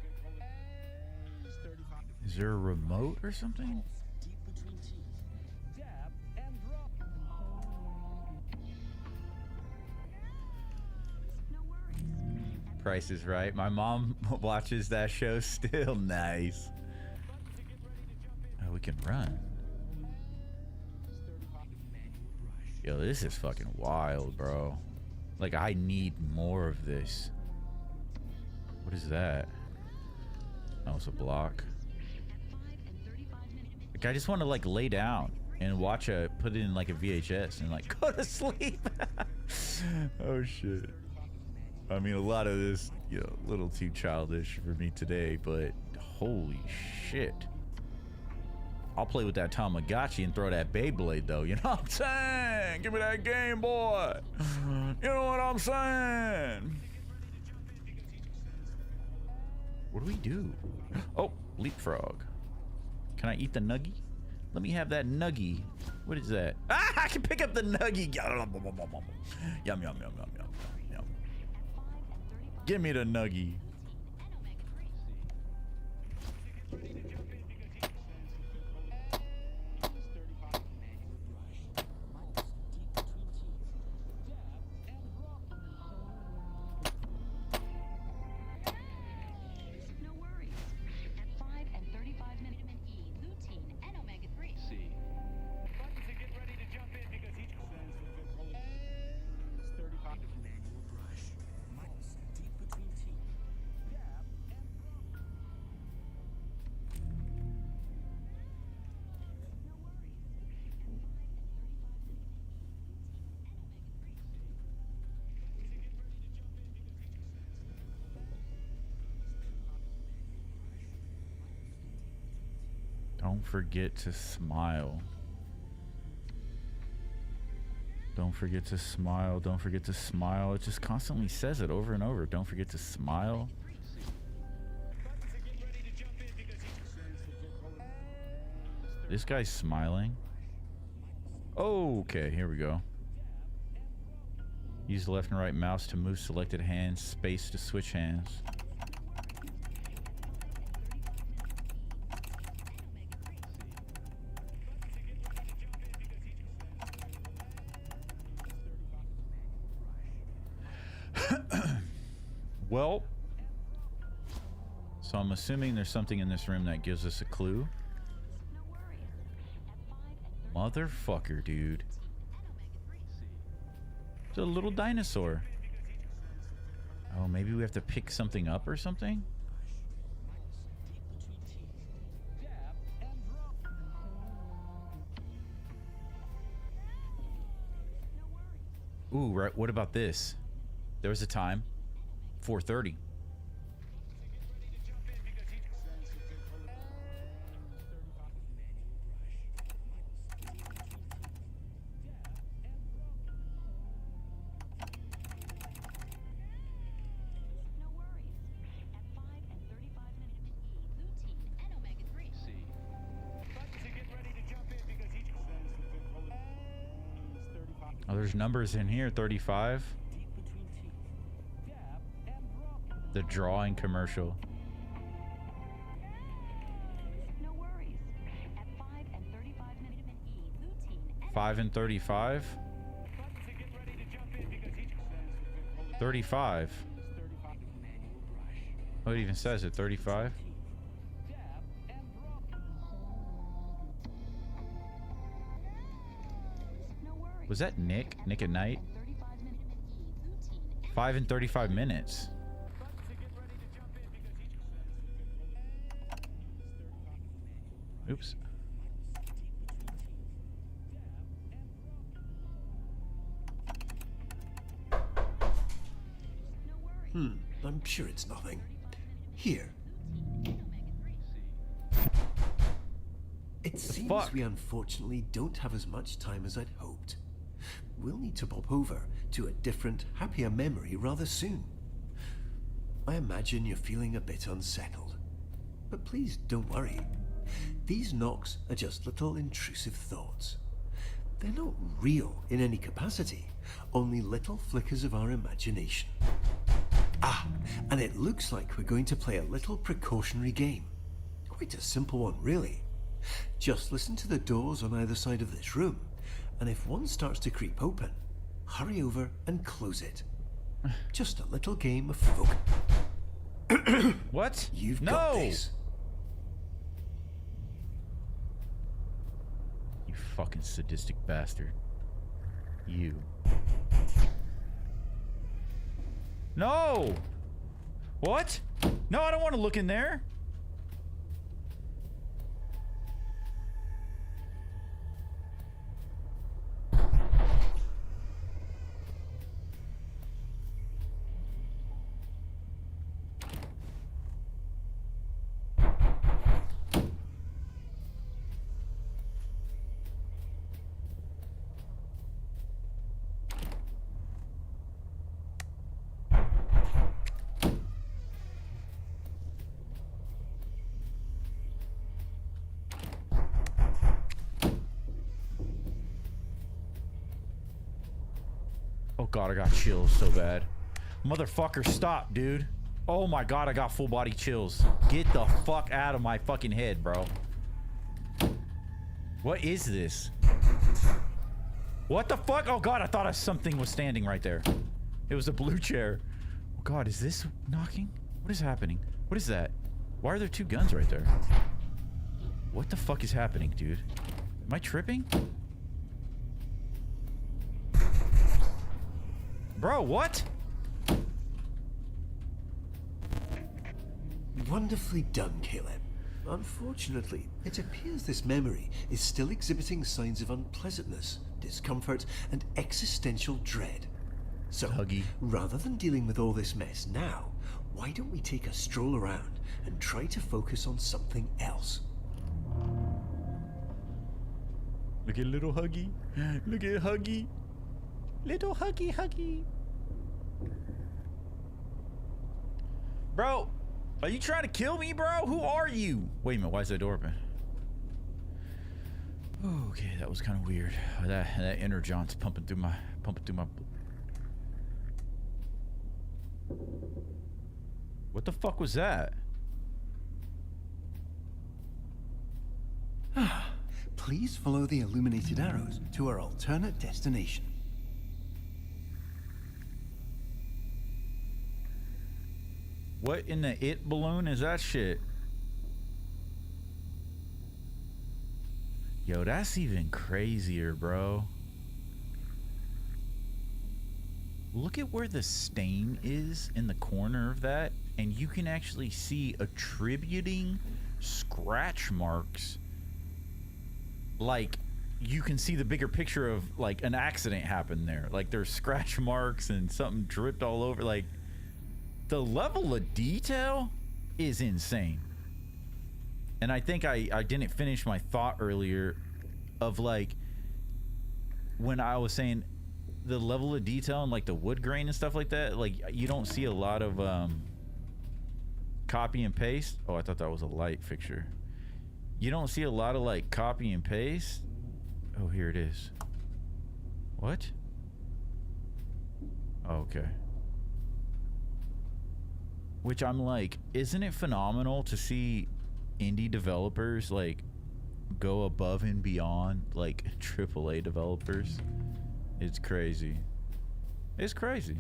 35 Is there a remote or something? deep between teeth. Dab and rub. No worries. Price is Right. My mom watches that show still. Nice. Oh, we can run. Yo, this is fucking wild, bro. Like, I need more of this. What is that? That was a block. Like, I just want to, like, lay down and watch put it in, like, a VHS and, like, go to sleep. Oh, shit. I mean, a lot of this, you know, a little too childish for me today, but holy shit. I'll play with that Tamagotchi and throw that Beyblade, though. You know what I'm saying? Give me that Game Boy. You know what I'm saying? What do we do? Oh, leapfrog. Can I eat the nuggie? Let me have that nuggie. What is that? Ah, I can pick up the nuggie. Yum, yum, yum, yum, yum, yum. Give me the nuggie. No worries. At 5 and 35 vitamin E, lutein, and omega-3. Buttons are getting ready to jump in because he's stands for 35 manual brush. Miles deep between teeth. Dab and rub. No worries. Don't forget to smile. Don't forget to smile. Don't forget to smile. It just constantly says it over and over. Don't forget to smile. Buttons are getting ready to jump in because he's stands for This guy's smiling. Oh, okay, here we go. Use the left and right mouse to move selected hands, space to switch hands. Well, so I'm assuming there's something in this room that gives us a clue. No worries. At 5 and 30 Motherfucker, dude. It's a little dinosaur. Oh, maybe we have to pick something up or something? Ooh, right. What about this? There was a time. 4:30. No worries. At 5 and 35 vitamin E, lutein, and omega-3. Buttons are getting ready to jump in because he's stands for 35. Oh, there's numbers in here. 35. Deep between teeth. Dab and rub. The drawing commercial. No worries. At 5 and 35 vitamin E, lutein, and 5 and 35. Buttons are getting ready to jump in because he's stands for 35. 35 manual brush. Oh, it even says it. 35. Dab and rub. Was that Nick? Nick at Night? 5 and 35 minutes. Oops. I'm sure it's nothing. Here. It seems fuck? we unfortunately don't have as much time as I'd hoped. We'll need to pop over to a different, happier memory rather soon. I imagine you're feeling a bit unsettled. But please don't worry. These knocks are just little intrusive thoughts. They're not real in any capacity, only little flickers of our imagination. Ah, and it looks like we're going to play a little precautionary game. Quite a simple one, really. Just listen to the doors on either side of this room, and if one starts to creep open, hurry over and close it. Just a little game of focus. What? You've no! got this. You fucking sadistic bastard. You. No! What? No, I don't want to look in there. Oh god, I got chills so bad. Motherfucker, stop, dude. Oh my god, I got full body chills. Get the fuck out of my fucking head, bro. What is this? What the fuck? Oh god, I thought something was standing right there. It was a blue chair. Oh god, is this knocking? What is happening? What is that? Why are there two guns right there? What the fuck is happening, dude? Am I tripping? Bro, what? Wonderfully done, Caleb. Unfortunately, it appears this memory is still exhibiting signs of unpleasantness, discomfort, and existential dread. So, Huggy. rather than dealing with all this mess now, why don't we take a stroll around and try to focus on something else? Look at little Huggy. Look at Huggy. Little Huggy Huggy. Bro, are you trying to kill me, bro? Who are you? Wait a minute, why is that door open? Okay, that was kind of weird. That inner John's pumping through my What the fuck was that? Please follow the illuminated arrows to our alternate destination. What in the it balloon is that shit? Yo, that's even crazier, bro. Look at where the stain is in the corner of that, and you can actually see attributing scratch marks. Like, you can see the bigger picture of, like, an accident happened there. Like, there's scratch marks and something dripped all over. Like, the level of detail is insane. And I think I didn't finish my thought earlier of, like, when I was saying the level of detail and, like, the wood grain and stuff like that. Like, you don't see a lot of copy and paste. Oh, I thought that was a light fixture. You don't see a lot of, like, copy and paste. Oh, here it is. What? Oh, okay. Which I'm like, isn't it phenomenal to see indie developers, like, go above and beyond, like, AAA developers? It's crazy. It's crazy.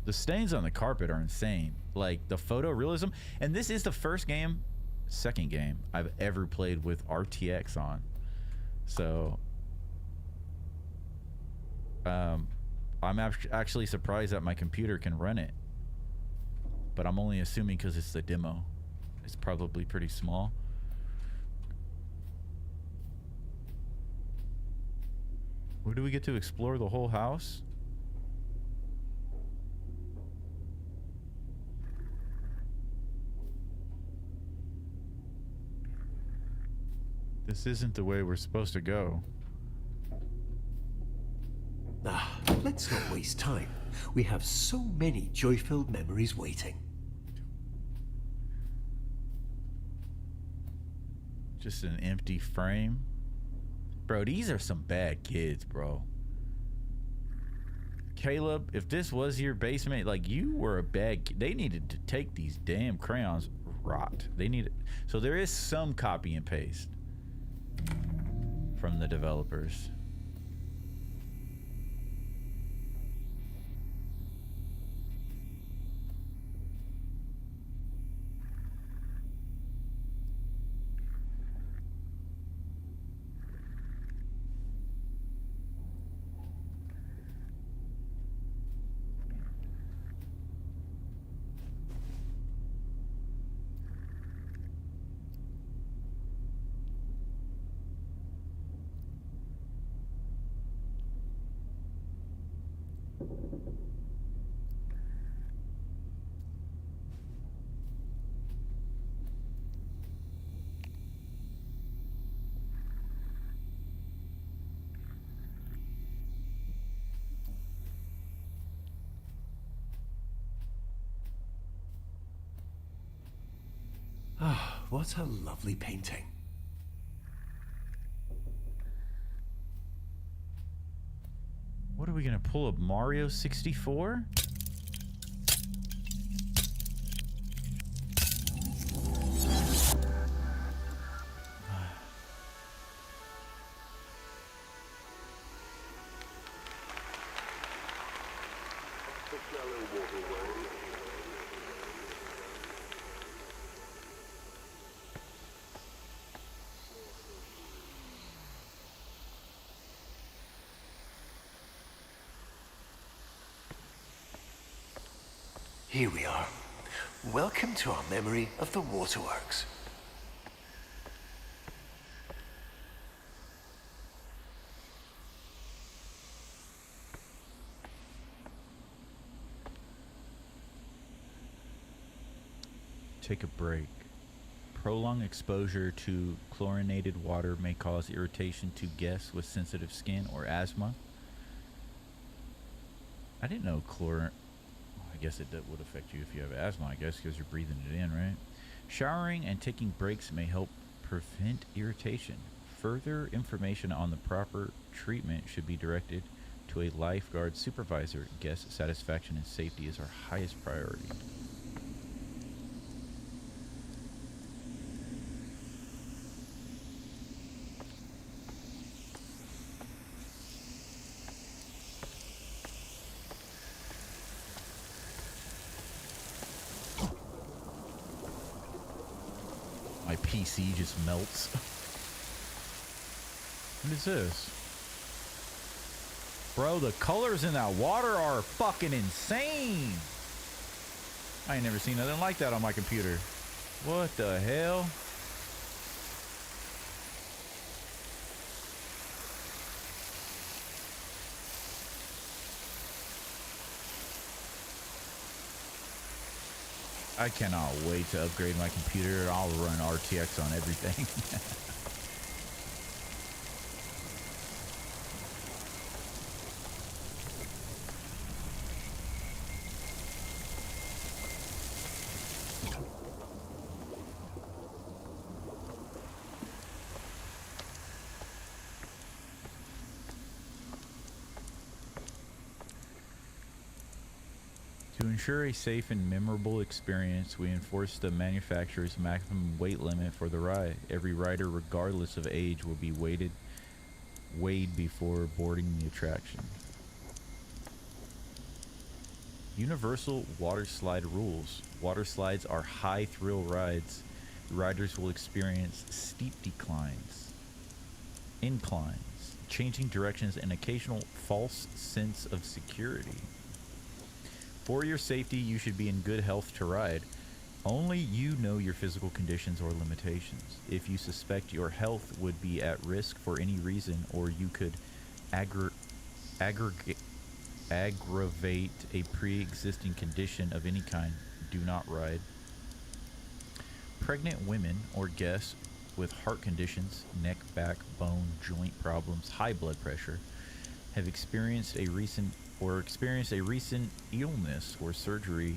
The stains on the carpet are insane. Like, the photorealism. And this is the first game second game I've ever played with RTX on. So I'm actually surprised that my computer can run it, but I'm only assuming because it's the demo. It's probably pretty small. Where do we get to explore the whole house? This isn't the way we're supposed to go. Ah, let's not waste time. We have so many joy-filled memories waiting. Just an empty frame. Bro, these are some bad kids, bro. Caleb, if this was your basement, like, you were a bad kid. They needed to take these damn crayons. Rot. They needed. So there is some copy and paste from the developers. Ah, what a lovely painting. What are we gonna pull up? Mario 64? Here we are. Welcome to our memory of the WaterWorks. Take a break. Prolonged exposure to chlorinated water may cause irritation to guests with sensitive skin or asthma. I didn't know I guess it would affect you if you have asthma, I guess, because you're breathing it in, right? Showering and taking breaks may help prevent irritation. Further information on the proper treatment should be directed to a lifeguard supervisor. Guest satisfaction and safety is our highest priority. My PC just melts. What is this? Bro, the colors in that water are fucking insane. I ain't never seen nothing like that on my computer. What the hell? I cannot wait to upgrade my computer. I'll run RTX on everything. To ensure a safe and memorable experience, we enforce the manufacturer's maximum weight limit for the ride. Every rider, regardless of age, will be weighed before boarding the attraction. Universal water slide rules. Water slides are high thrill rides riders will experience steep declines, inclines, changing directions, and occasional false sense of security. For your safety, you should be in good health to ride. Only you know your physical conditions or limitations. If you suspect your health would be at risk for any reason, or you could aggravate a pre-existing condition of any kind, do not ride. Pregnant women or guests with heart conditions, neck, back, bone, joint problems, high blood pressure, have experienced a recent illness or surgery,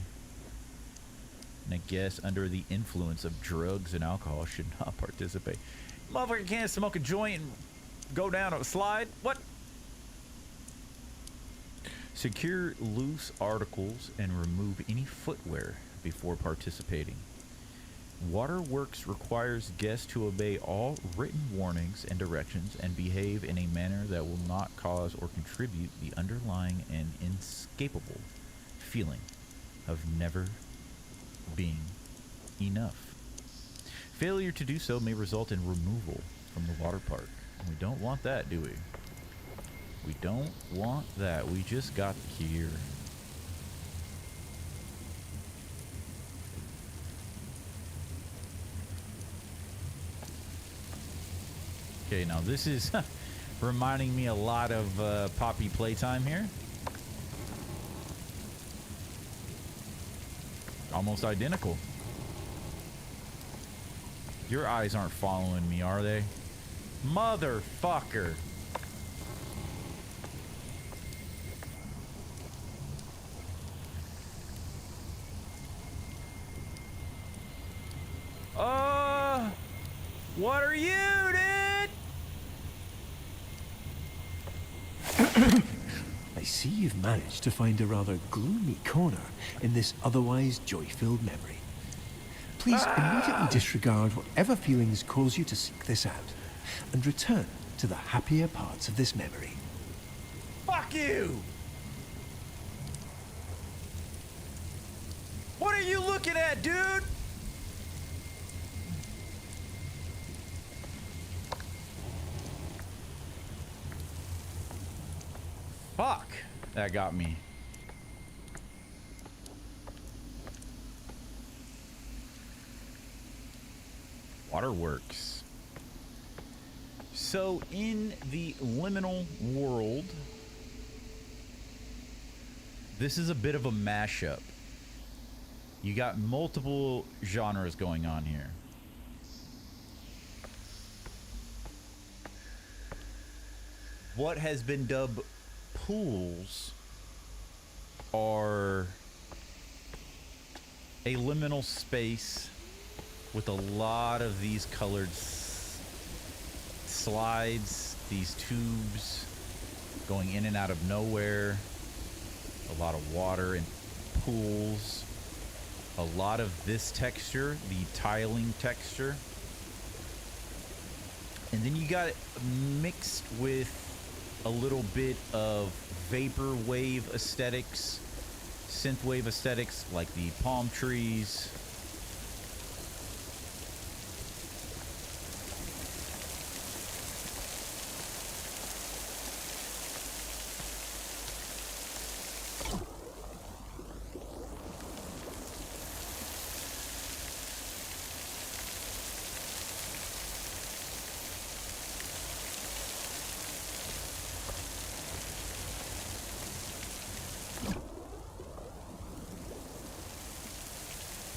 and a guest under the influence of drugs and alcohol should not participate. Motherfucker can't smoke a joint and go down a slide? What? Secure loose articles and remove any footwear before participating. WaterWorks requires guests to obey all written warnings and directions and behave in a manner that will not cause or contribute the underlying and inescapable feeling of never being enough. Failure to do so may result in removal from the water park. And we don't want that, do we? We don't want that. We just got here. Okay, now this is reminding me a lot of Poppy Playtime here. Almost identical. Your eyes aren't following me, are they? Motherfucker. What are you, dude? I see you've managed to find a rather gloomy corner in this otherwise joy-filled memory. Please immediately disregard whatever feelings cause you to seek this out, and return to the happier parts of this memory. Fuck you! What are you looking at, dude? Fuck! That got me. WaterWorks. So in the liminal world, this is a bit of a mashup. You got multiple genres going on here. What has been dubbed pools are a liminal space with a lot of these colored slides, these tubes going in and out of nowhere, a lot of water and pools, a lot of this texture, the tiling texture, and then you got it mixed with a little bit of vaporwave aesthetics, synthwave aesthetics, like the palm trees.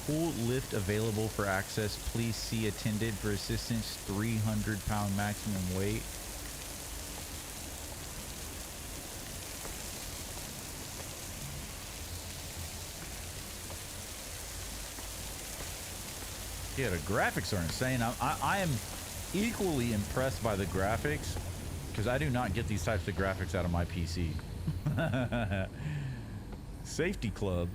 Pool lift available for access. Please see attendant for assistance. 300-pound maximum weight. Yeah, the graphics are insane. I am equally impressed by the graphics because I do not get these types of graphics out of my PC. Safety Club.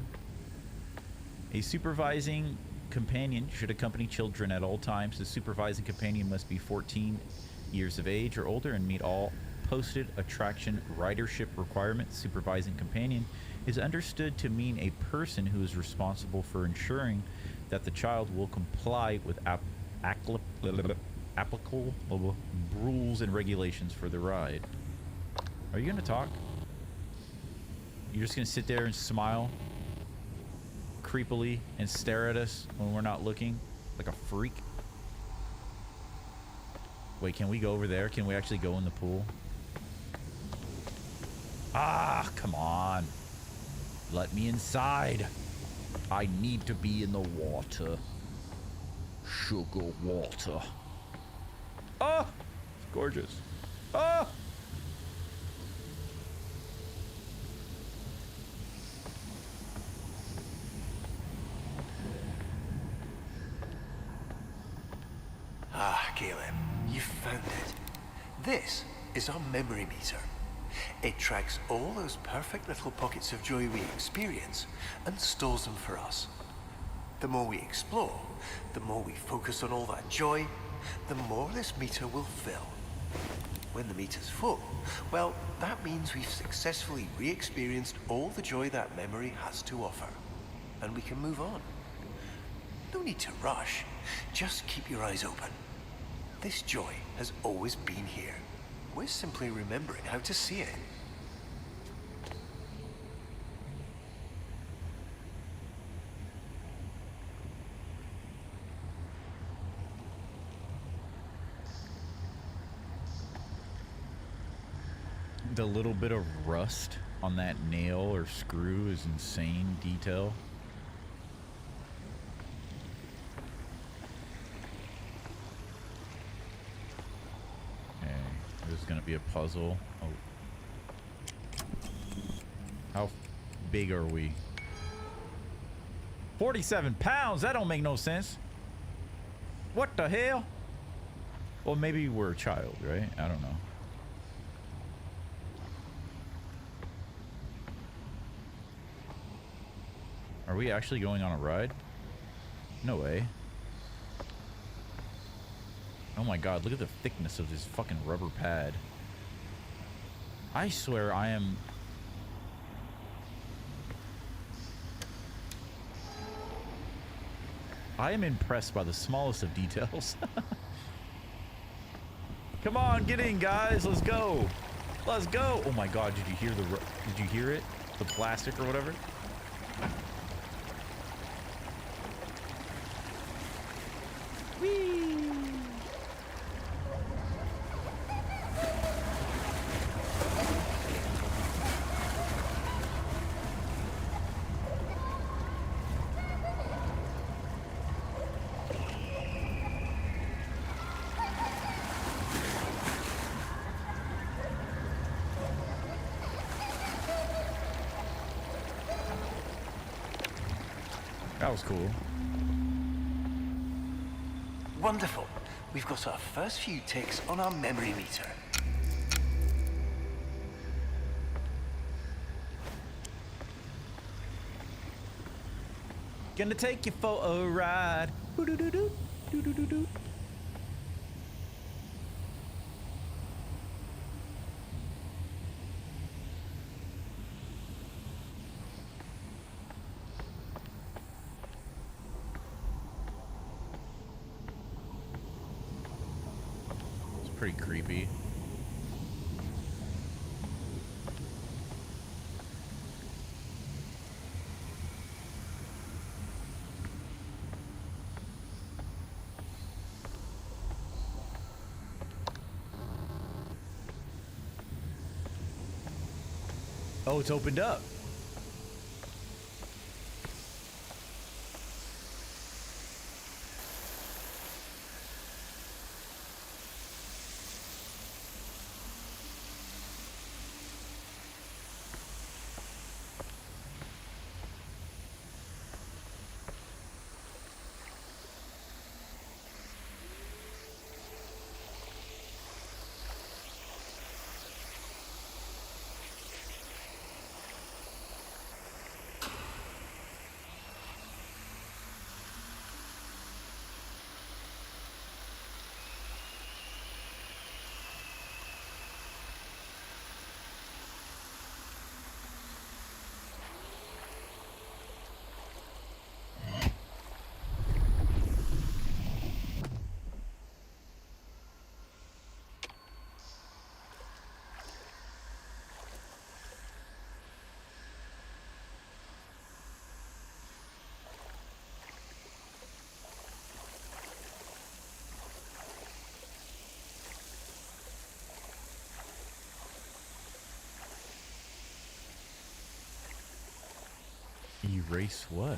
A supervising companion should accompany children at all times. The supervising companion must be 14 years of age or older and meet all posted attraction ridership requirements. Supervising companion is understood to mean a person who is responsible for ensuring that the child will comply with applicable rules and regulations for the ride. Are you gonna talk? You're just gonna sit there and smile creepily and stare at us when we're not looking like a freak? Wait, can we go over there? Can we actually go in the pool? Ah, come on. Let me inside. I need to be in the water. Sugar water. Oh, it's gorgeous. Oh! Ah, Caleb, you found it. This is our memory meter. It tracks all those perfect little pockets of joy we experience and stores them for us. The more we explore, the more we focus on all that joy, the more this meter will fill. When the meter's full, well, that means we've successfully re-experienced all the joy that memory has to offer. And we can move on. No need to rush. Just keep your eyes open. This joy has always been here. We're simply remembering how to see it. The little bit of rust on that nail or screw is insane detail. Okay, this is gonna be a puzzle. Oh. How big are we? 47 pounds? That don't make no sense. What the hell? Well, maybe we're a child, right? I don't know. Are we actually going on a ride? No way. Oh my god, look at the thickness of this fucking rubber pad. I swear I am... impressed by the smallest of details. Come on, get in, guys. Let's go. Let's go. Oh my god, did you hear the... Did you hear it? The plastic or whatever? That was cool. Wonderful. We've got our first few ticks on our memory meter. Gonna take you for a ride. Doo-doo-doo-doo. Doo-doo-doo-doo. Pretty creepy. Oh, it's opened up. Race what?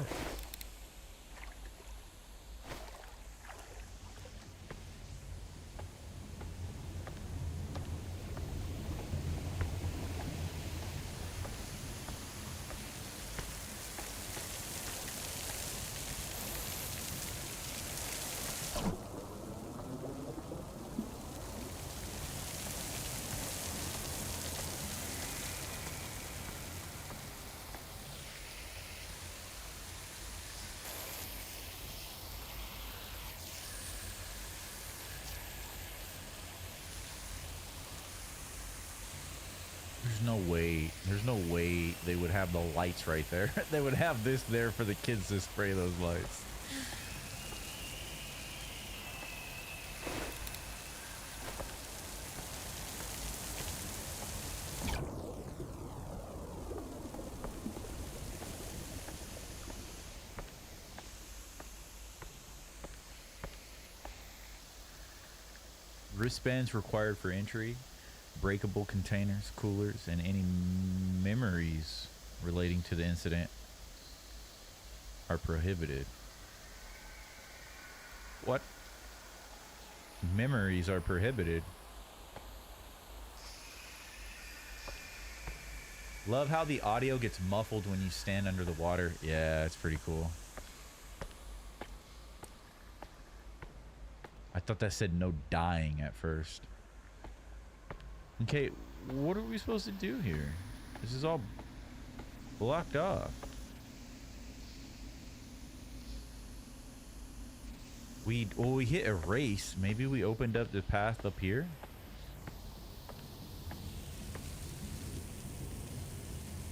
There's no way they would have the lights right there. They would have this there for the kids to spray those lights. Wristbands required for entry. Breakable containers, coolers, and any memories relating to the incident are prohibited. What? Memories are prohibited. Love how the audio gets muffled when you stand under the water. Yeah, it's pretty cool. I thought that said no dying at first. Okay, what are we supposed to do here? This is all blocked off. We hit erase. Maybe we opened up the path up here.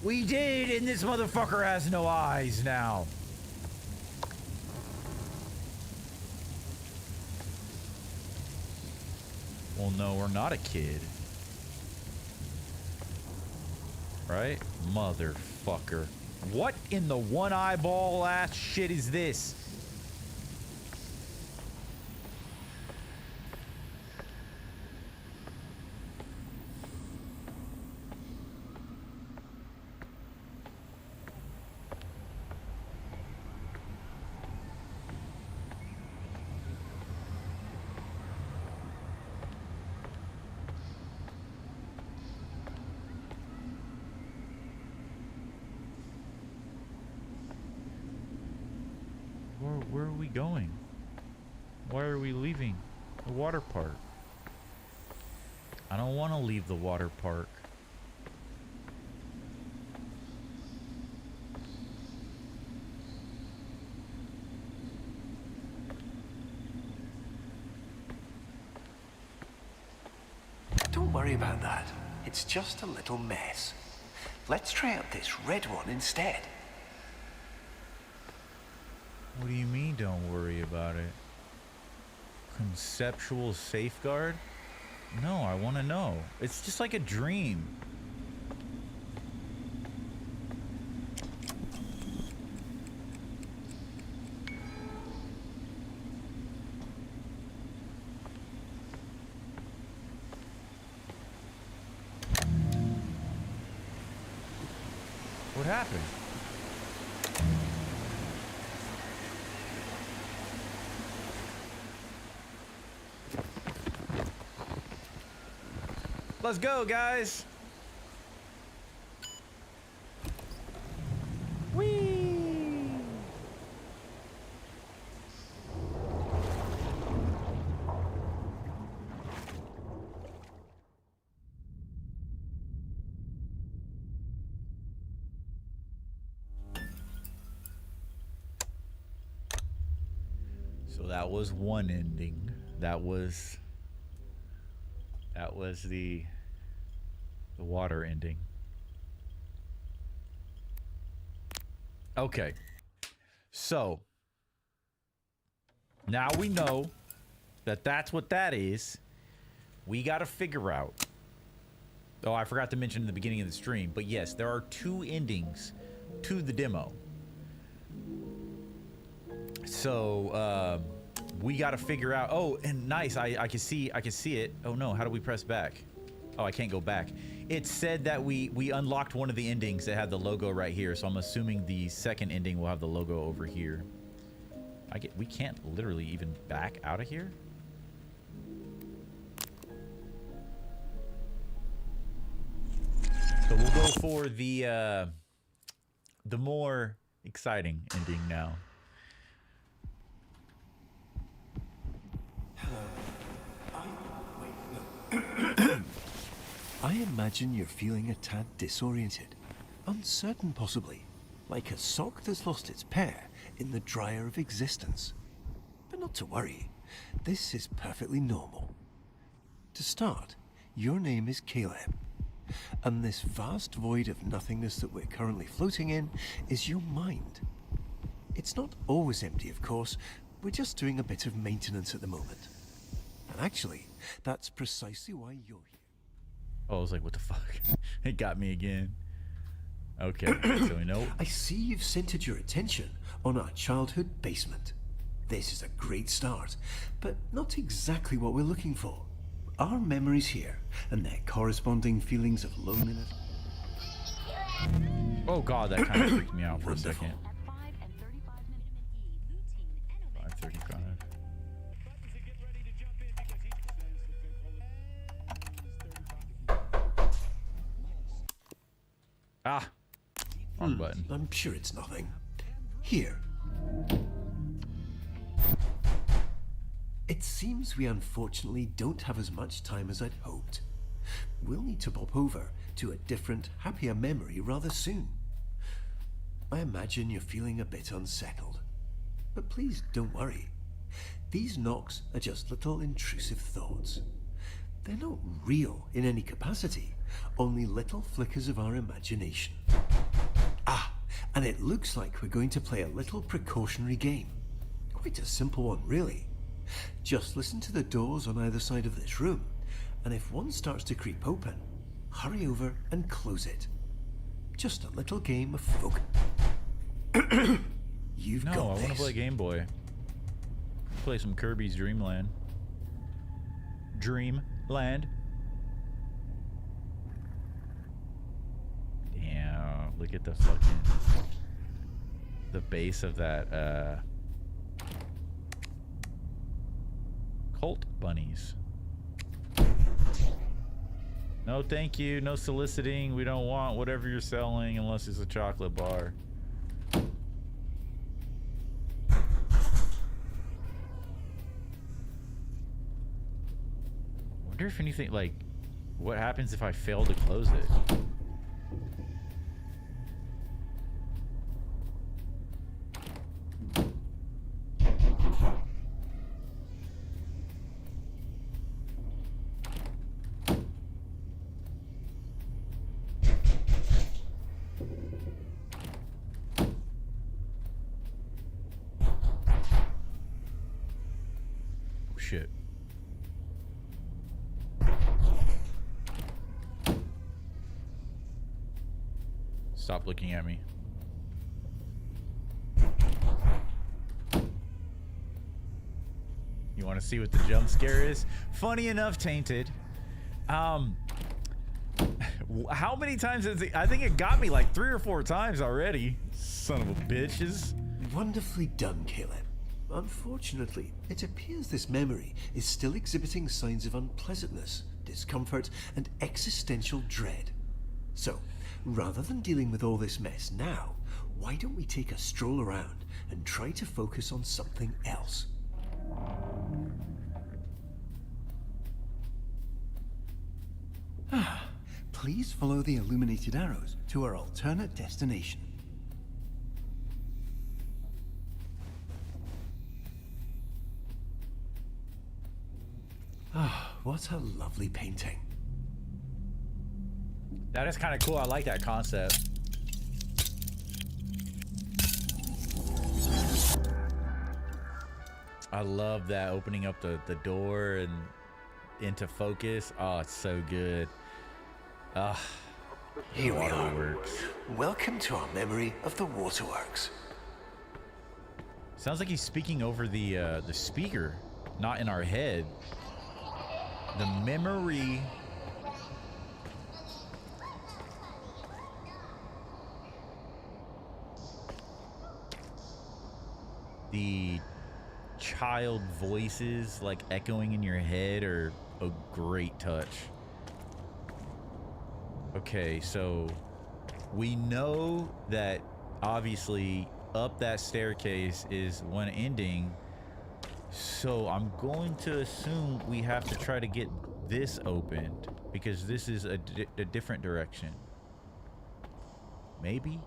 We did, and this motherfucker has no eyes now. Well, no, we're not a kid. Right? Motherfucker. What in the one eyeball ass shit is this? Where are we going? Why are we leaving the water park? I don't want to leave the water park. Don't worry about that. It's just a little mess. Let's try out this red one instead. What do you mean, don't worry about it? Conceptual safeguard? No, I want to know. It's just like a dream. What happened? Let's go, guys. Whee! So that was one ending. That was the water ending. Okay. So now we know that that's what that is. We got to figure out. Oh, I forgot to mention in the beginning of the stream, but yes, there are two endings to the demo. So we got to figure out. Oh, and nice. I can see it. Oh no, how do we press back? Oh, I can't go back. it said that we unlocked one of the endings that had the logo right here, so I'm assuming the second ending will have the logo over here. We can't literally even back out of here. So we'll go for the more exciting ending now. I imagine you're feeling a tad disoriented, uncertain possibly, like a sock that's lost its pair in the dryer of existence. But not to worry, this is perfectly normal. To start, your name is Caleb, and this vast void of nothingness that we're currently floating in is your mind. It's not always empty, of course. We're just doing a bit of maintenance at the moment. And actually, that's precisely why you're here. Oh, I was like, what the fuck? It got me again. Okay, so we know. I see you've centered your attention on our childhood basement. This is a great start, but not exactly what we're looking for. Our memories here, and their corresponding feelings of loneliness. Oh god, that kind of freaked me out for a Wonderful. second. 5:35. Buttons and get ready to jump in because each says the fit Ah, wrong button. I'm sure it's nothing. Here. It seems we unfortunately don't have as much time as I'd hoped. We'll need to pop over to a different, happier memory rather soon. I imagine you're feeling a bit unsettled. But please don't worry. These knocks are just little intrusive thoughts. They're not real in any capacity, only little flickers of our imagination. Ah, and it looks like we're going to play a little precautionary game. Quite a simple one, really. Just listen to the doors on either side of this room, and if one starts to creep open, hurry over and close it. Just a little game of focus. You've No, got I this. want to play Game Boy. Play some Kirby's Dreamland. Dreamland. Damn, look at the fucking the base of that cult bunnies. No, thank you. No soliciting. We don't want whatever you're selling unless it's a chocolate bar. Wonder if anything, like, what happens if I fail to close it? Oh, shit. Stop looking at me. You want to see what the jump scare is? Funny enough, Tainted. How many times has it? I think it got me like 3 or 4 times already. Son of a bitches. Wonderfully done, Caleb. Unfortunately, it appears this memory is still exhibiting signs of unpleasantness, discomfort, and existential dread. So, rather than dealing with all this mess now, why don't we take a stroll around and try to focus on something else? Please follow the illuminated arrows to our alternate destination. Ah, what a lovely painting. That is kind of cool. I like that concept. I love that opening up the door and into focus. Oh, it's so good. Here we are. WaterWorks. Welcome to our memory of the WaterWorks. Sounds like he's speaking over the speaker, not in our head. The memory the child voices like echoing in your head are a great touch. Okay, so we know that obviously up that staircase is one ending, so I'm going to assume we have to try to get this opened because this is a different direction. Maybe?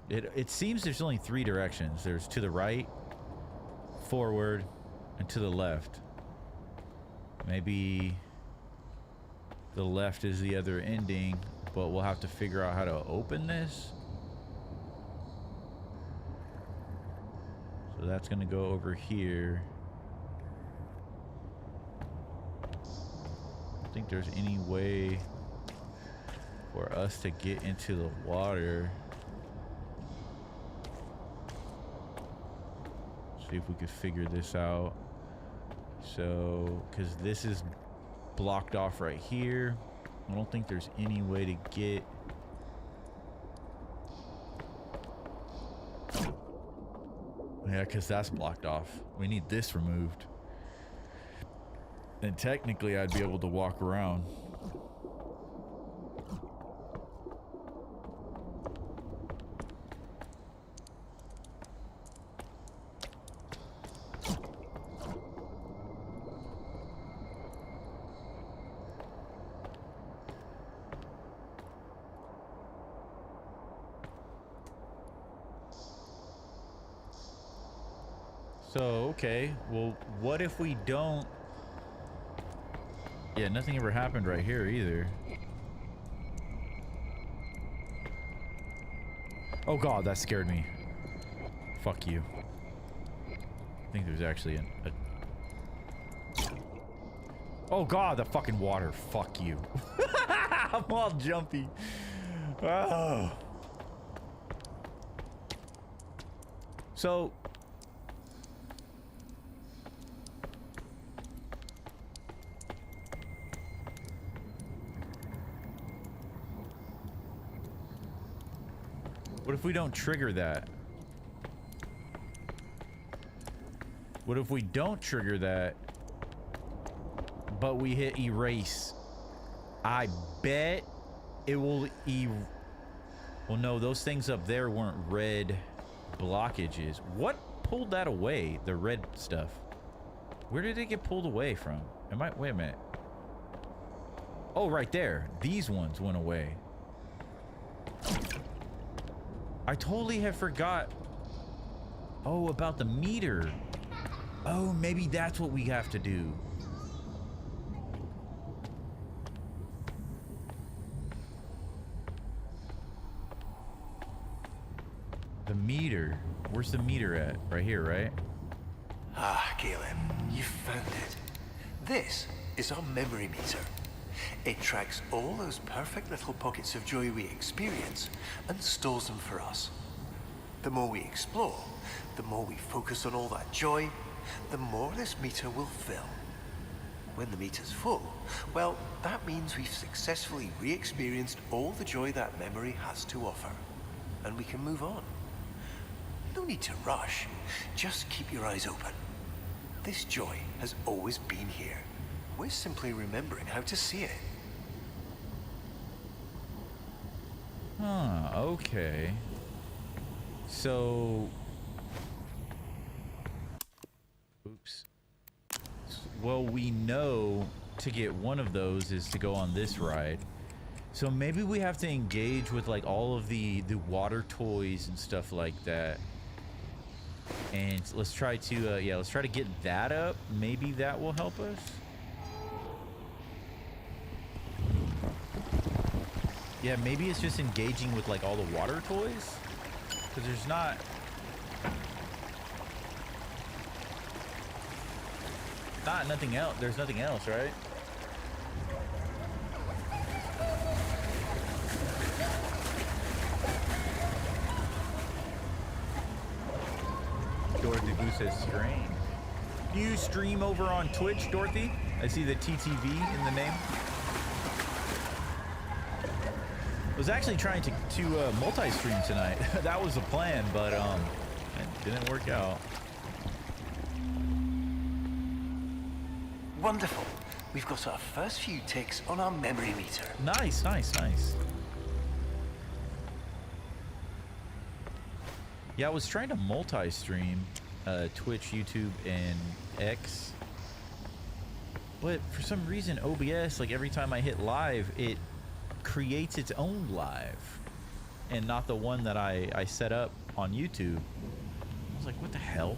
It seems there's only 3 directions. There's to the right, forward, and to the left. Maybe the left is the other ending, but we'll have to figure out how to open this. So that's gonna go over here. I don't think there's any way for us to get into the water. See if we could figure this out. So, because this is blocked off right here, I don't think there's any way to get. Yeah, because that's blocked off. We need this removed. And technically, I'd be able to walk around. So, okay, well, what if we don't? Yeah, nothing ever happened right here either. Oh god, that scared me. Fuck you. I think there's actually a... Oh god, the fucking water. Fuck you. I'm all jumpy. Oh. So... what if we don't trigger that? What if we don't trigger that, but we hit erase? I bet it will well, no, those things up there weren't red blockages. What pulled that away? The red stuff. Where did it get pulled away from? Wait a minute. Oh, right there. These ones went away. I totally have forgot. Oh, about the meter. Oh, maybe that's what we have to do. The meter. Where's the meter at? Right here, right? Ah, Galen, you found it. This is our memory meter. It tracks all those perfect little pockets of joy we experience and stores them for us. The more we explore, the more we focus on all that joy, the more this meter will fill. When the meter's full, well, that means we've successfully re-experienced all the joy that memory has to offer, and we can move on. No need to rush, just keep your eyes open. This joy has always been here. We're simply remembering how to see it. Huh, okay. So... oops. Well, we know to get one of those is to go on this ride. So maybe we have to engage with like all of the water toys and stuff like that. And let's try to, yeah, let's try to get that up. Maybe that will help us. Yeah, maybe it's just engaging with like all the water toys. Because there's not... nothing else. There's nothing else, right? Dorothy Boo says strange. Do you stream over on Twitch, Dorothy? I see the TTV in the name. I was actually trying to multi-stream tonight. That was the plan, but Didn't work out. Wonderful. We've got our first few ticks on our memory meter. Nice, nice, nice. Yeah, I was trying to multi-stream Twitch, YouTube, and X. But for some reason, OBS, like every time I hit live, it creates its own live. And not the one that I set up on YouTube. I was like, what the hell?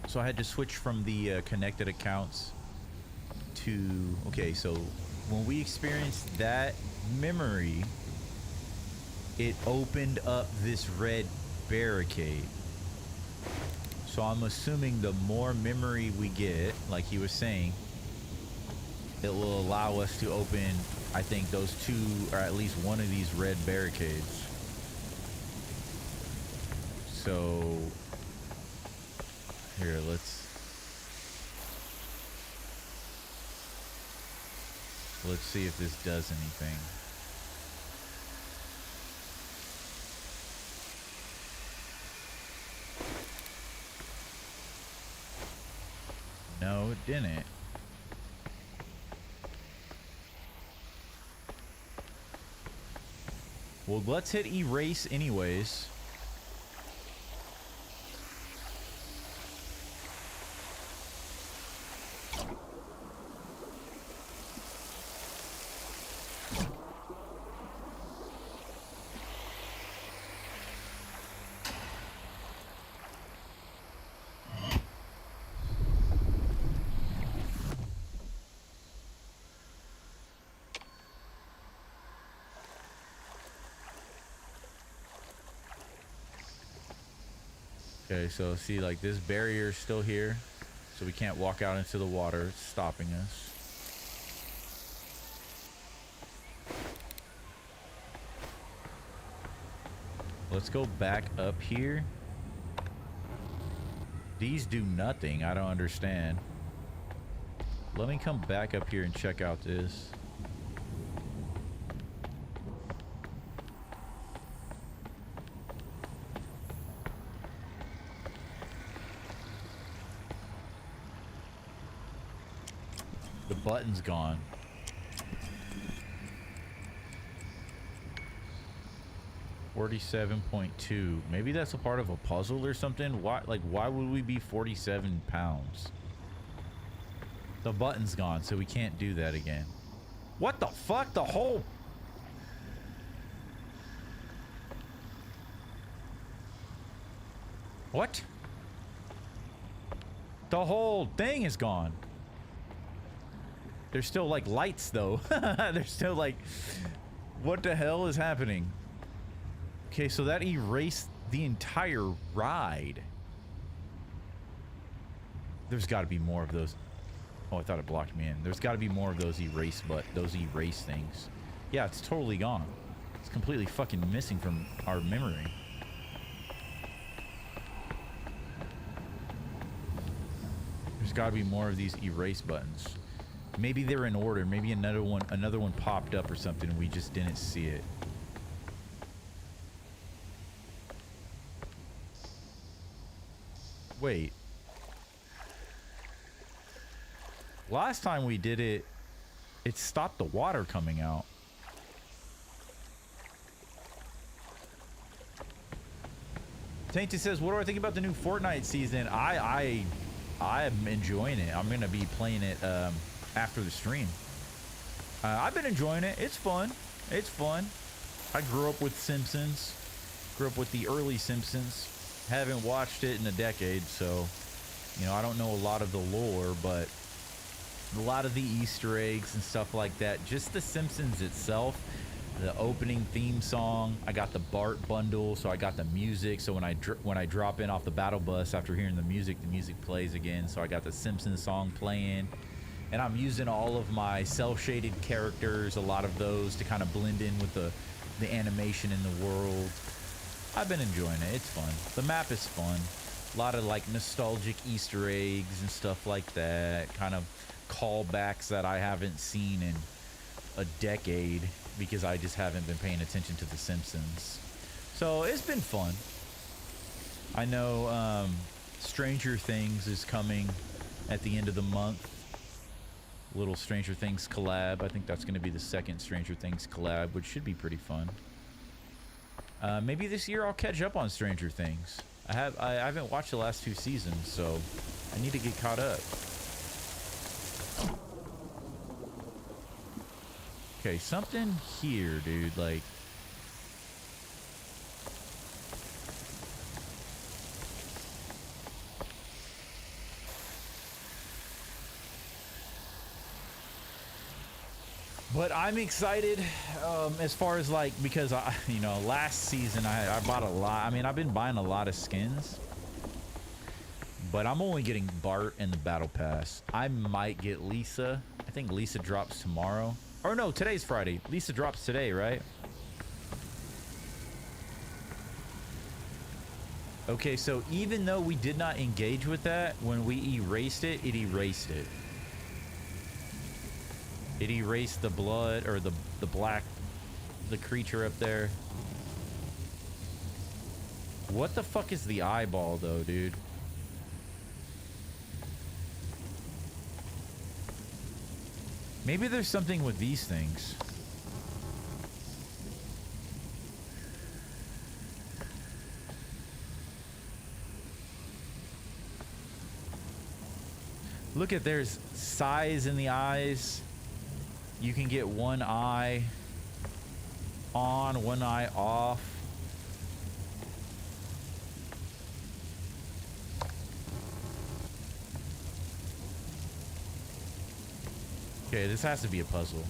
So I had to switch from the connected accounts to... Okay, so when we experienced that memory, it opened up this red barricade. So I'm assuming the more memory we get, like he was saying, it will allow us to open, I think, those two, or at least one of these red barricades. So here, let's see if this does anything. No, it didn't. Well, let's hit erase anyways. Okay, so see, like, this barrier is still here, so we can't walk out into the water. It's stopping us. Let's go back up here. These do nothing. I don't understand. Let me come back up here and check out this. The button's gone. $47.2. Maybe that's a part of a puzzle or something. Why, like, why would we be 47 pounds? The button's gone, so we can't do that again. What the fuck? The whole... What? The whole thing is gone. There's still, like, lights, though. There's still, like... What the hell is happening? Okay, so that erased the entire ride. There's got to be more of those. Oh, I thought it blocked me in. There's got to be more of those erase things. Yeah, it's totally gone. It's completely fucking missing from our memory. There's got to be more of these erase buttons. Maybe they're in order. Maybe another one popped up or something and we just didn't see it. Wait. Last time we did it, it stopped the water coming out. Tainted says, what do I think about the new Fortnite season? I'm enjoying it. I'm gonna be playing it after the stream. I've been enjoying it. It's fun. It's fun. I grew up with Simpsons. Grew up with the early Simpsons. Haven't watched it in a decade, so, you know, I don't know a lot of the lore, but a lot of the Easter eggs and stuff like that. Just the Simpsons itself, the opening theme song. I got the Bart bundle, so I got the music. So when I drop in off the battle bus after hearing the music plays again. So I got the Simpsons song playing, and I'm using all of my cel-shaded characters, a lot of those, to kind of blend in with the animation in the world. I've been enjoying it. It's fun. The map is fun. A lot of, like, nostalgic Easter eggs and stuff like that. Kind of callbacks that I haven't seen in a decade. because I just haven't been paying attention to The Simpsons. So it's been fun. I know Stranger Things is coming at the end of the month. Little Stranger Things collab. I think that's going to be the second Stranger Things collab, which should be pretty fun. Maybe this year I'll catch up on Stranger Things. I haven't watched the last 2 seasons, so I need to get caught up. Okay, something here, dude, like... But I'm excited as far as like, because you know, last season I bought a lot. I mean, I've been buying a lot of skins, but I'm only getting Bart and the Battle Pass. I might get Lisa. I think Lisa drops tomorrow. Or no, today's Friday. Lisa drops today, right? Okay, so even though we did not engage with that, when we erased it, it erased it. It erased the blood, or the black, the creature up there. What the fuck is the eyeball, though, dude? Maybe there's something with these things. Look at, there's size in the eyes. You can get one eye on, one eye off. Okay, this has to be a puzzle.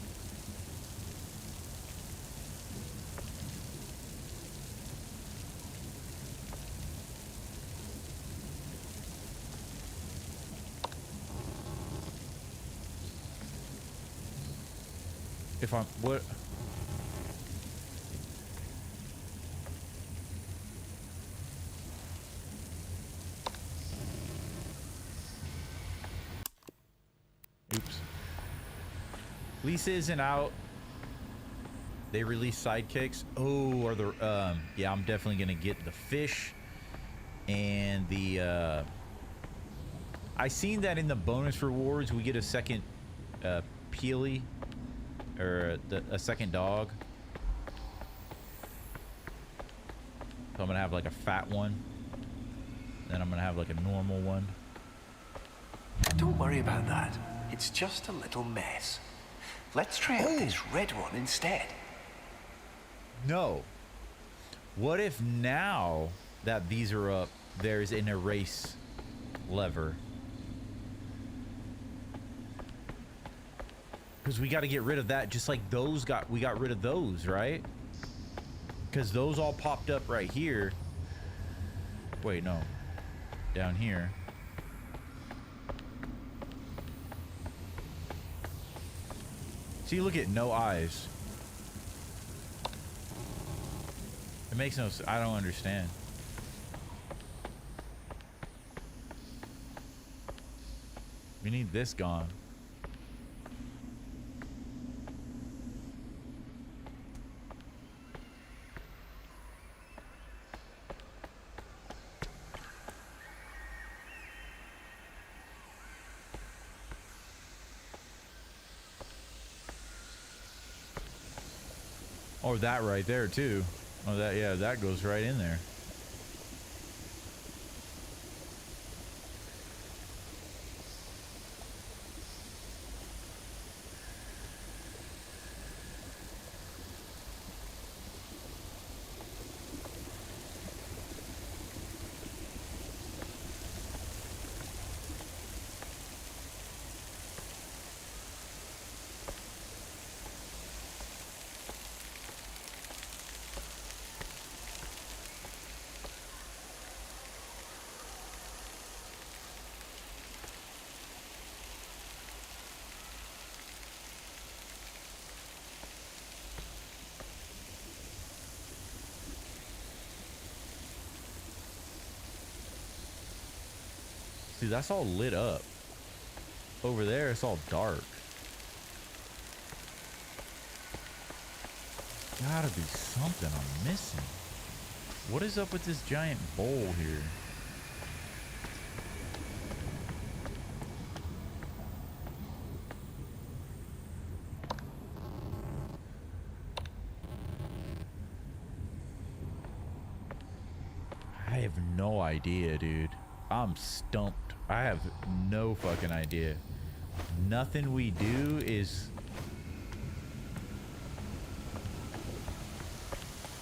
If I'm what? Oops. Lisa isn't out. They release sidekicks. Oh, or the yeah, I'm definitely gonna get the fish and the I seen that in the bonus rewards we get a second Peely, or a second dog. So I'm gonna have like a fat one, then I'm gonna have like a normal one. Don't worry about that. It's just a little mess. Let's try out this red one instead. No. What if now that these are up, there's an erase lever? Because we got to get rid of that, just like those we got rid of those, right? Because those all popped up right here. Wait, no. Down here. See, look at no eyes. It makes no sense. I don't understand. We need this gone. Or that right there too. Oh, that, yeah, that goes right in there. See, that's all lit up. Over there, it's all dark. Gotta be something I'm missing. What is up with this giant bowl here? I have no idea, dude. I'm stumped. I have no fucking idea. Nothing we do is...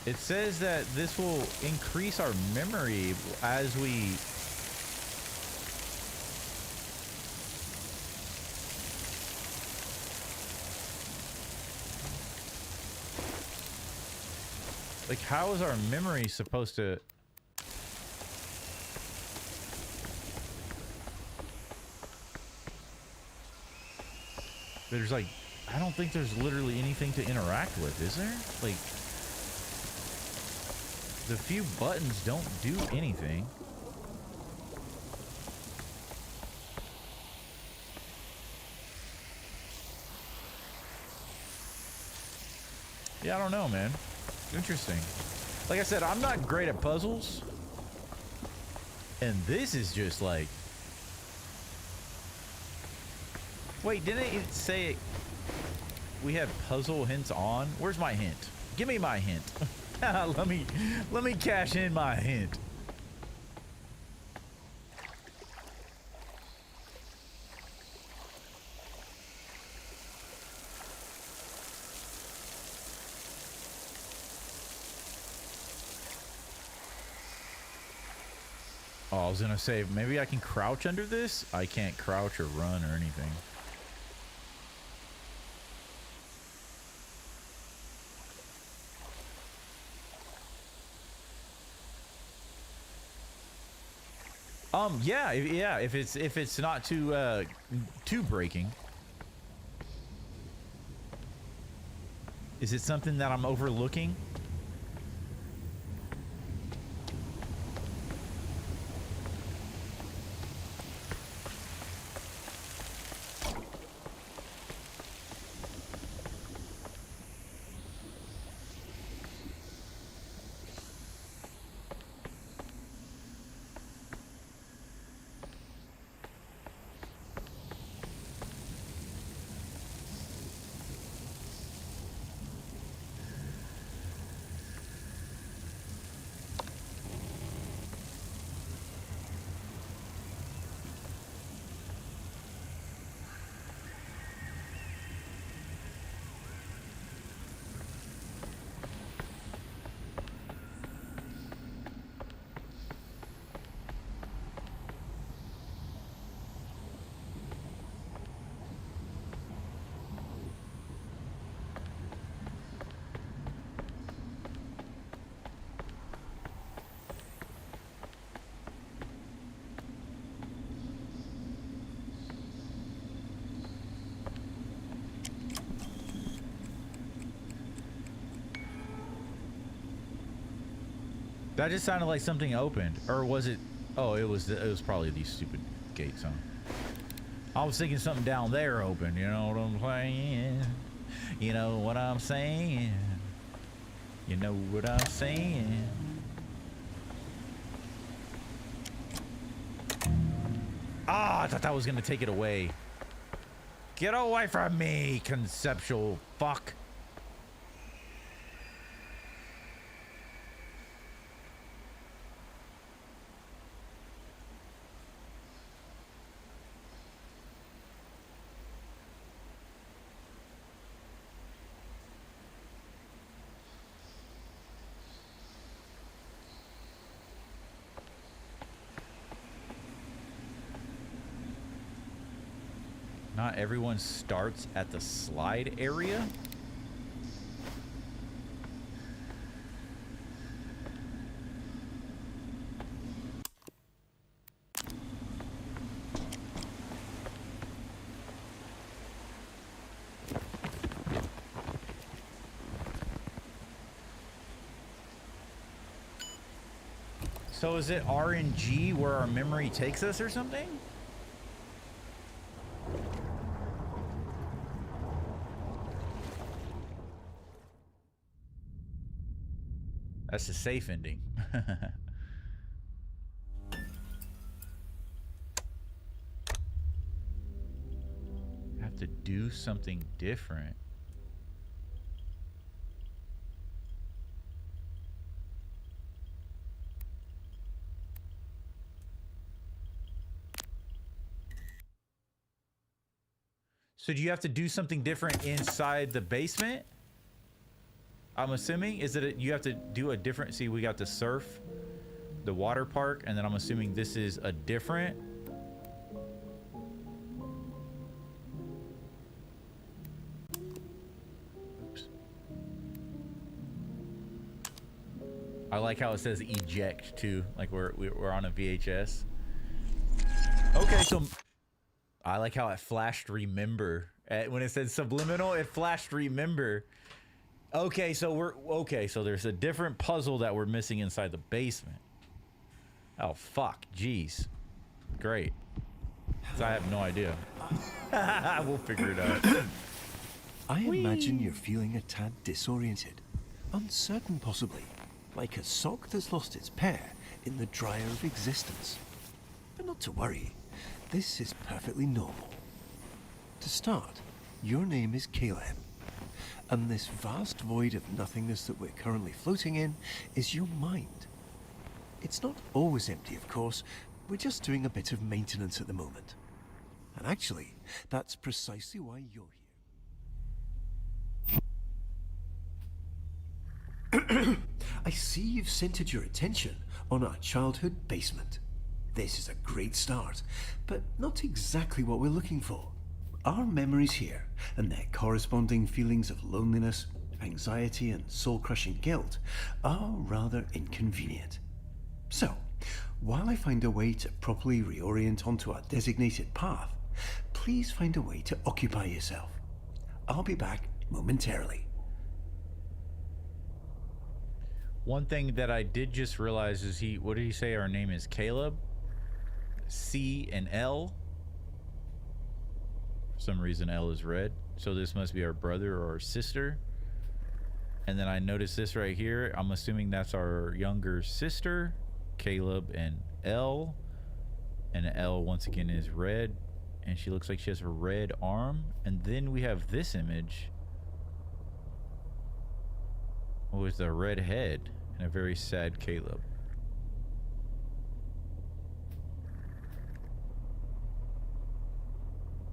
It says that this will increase our memory as we... Like, how is our memory supposed to... There's like... I don't think there's literally anything to interact with, is there? Like... The few buttons don't do anything. Yeah, I don't know, man. Interesting. Like I said, I'm not great at puzzles. And this is just like... Wait, didn't it say we had puzzle hints on? Where's my hint? Give me my hint. let me cash in my hint. Oh, I was gonna say maybe I can crouch under this. I can't crouch or run or anything. Yeah, if it's not too breaking. Is it something that I'm overlooking? That just sounded like something opened, or was it? Oh, it was probably these stupid gates, huh? I was thinking something down there open. You know what I'm saying? You know what I'm saying? You know what I'm saying? Ah, I thought that was gonna take it away. Get away from me, conceptual fuck. Not everyone starts at the slide area. So is it RNG where our memory takes us or something? That's the safe ending. Have to do something different. So do you have to do something different inside the basement? I'm assuming, is it you have to do a different, see, we got the surf, the water park, and then I'm assuming this is a different. Oops. I like how it says eject too, like we're on a VHS. Okay, so I like how it flashed remember. When it said subliminal, it flashed remember. Okay, so there's a different puzzle that we're missing inside the basement. Oh fuck, jeez. Great. 'Cause I have no idea. We'll figure it out. I imagine you're feeling a tad disoriented, uncertain possibly, like a sock that's lost its pair in the dryer of existence. But not to worry, this is perfectly normal. To start, your name is Caleb, and this vast void of nothingness that we're currently floating in is your mind. It's not always empty, of course. We're just doing a bit of maintenance at the moment. And actually, that's precisely why you're here. I see you've centered your attention on our childhood basement. This is a great start, but not exactly what we're looking for. Our memories here, and their corresponding feelings of loneliness, anxiety, and soul-crushing guilt, are rather inconvenient. So, while I find a way to properly reorient onto our designated path, please find a way to occupy yourself. I'll be back momentarily. One thing that I did just realize is what did he say our name is? Caleb? C and L? For some reason L is red. So this must be our brother or our sister. And then I noticed this right here. I'm assuming that's our younger sister, Caleb and L. And L once again is red. And she looks like she has a red arm. And then we have this image with a red head and a very sad Caleb.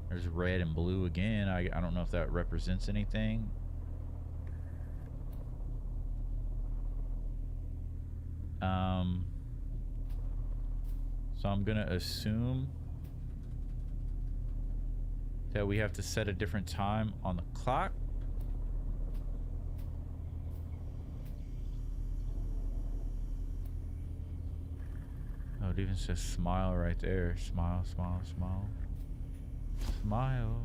There's red and blue again. I don't know if that represents anything. So I'm gonna assume that we have to set a different time on the clock. Oh, it even says smile right there. Smile, smile, smile. Smile.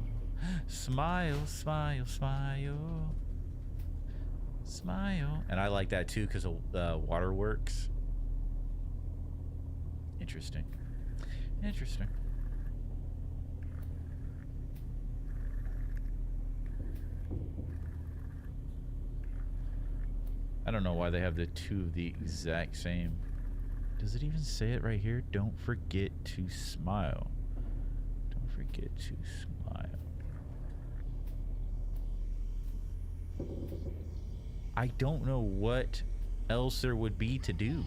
Smile, smile, smile. Smile. And I like that too because of WaterWorks. Interesting. Interesting. I don't know why they have the two of the exact same. Does it even say it right here? Don't forget to smile. Don't forget to smile. I don't know what else there would be to do.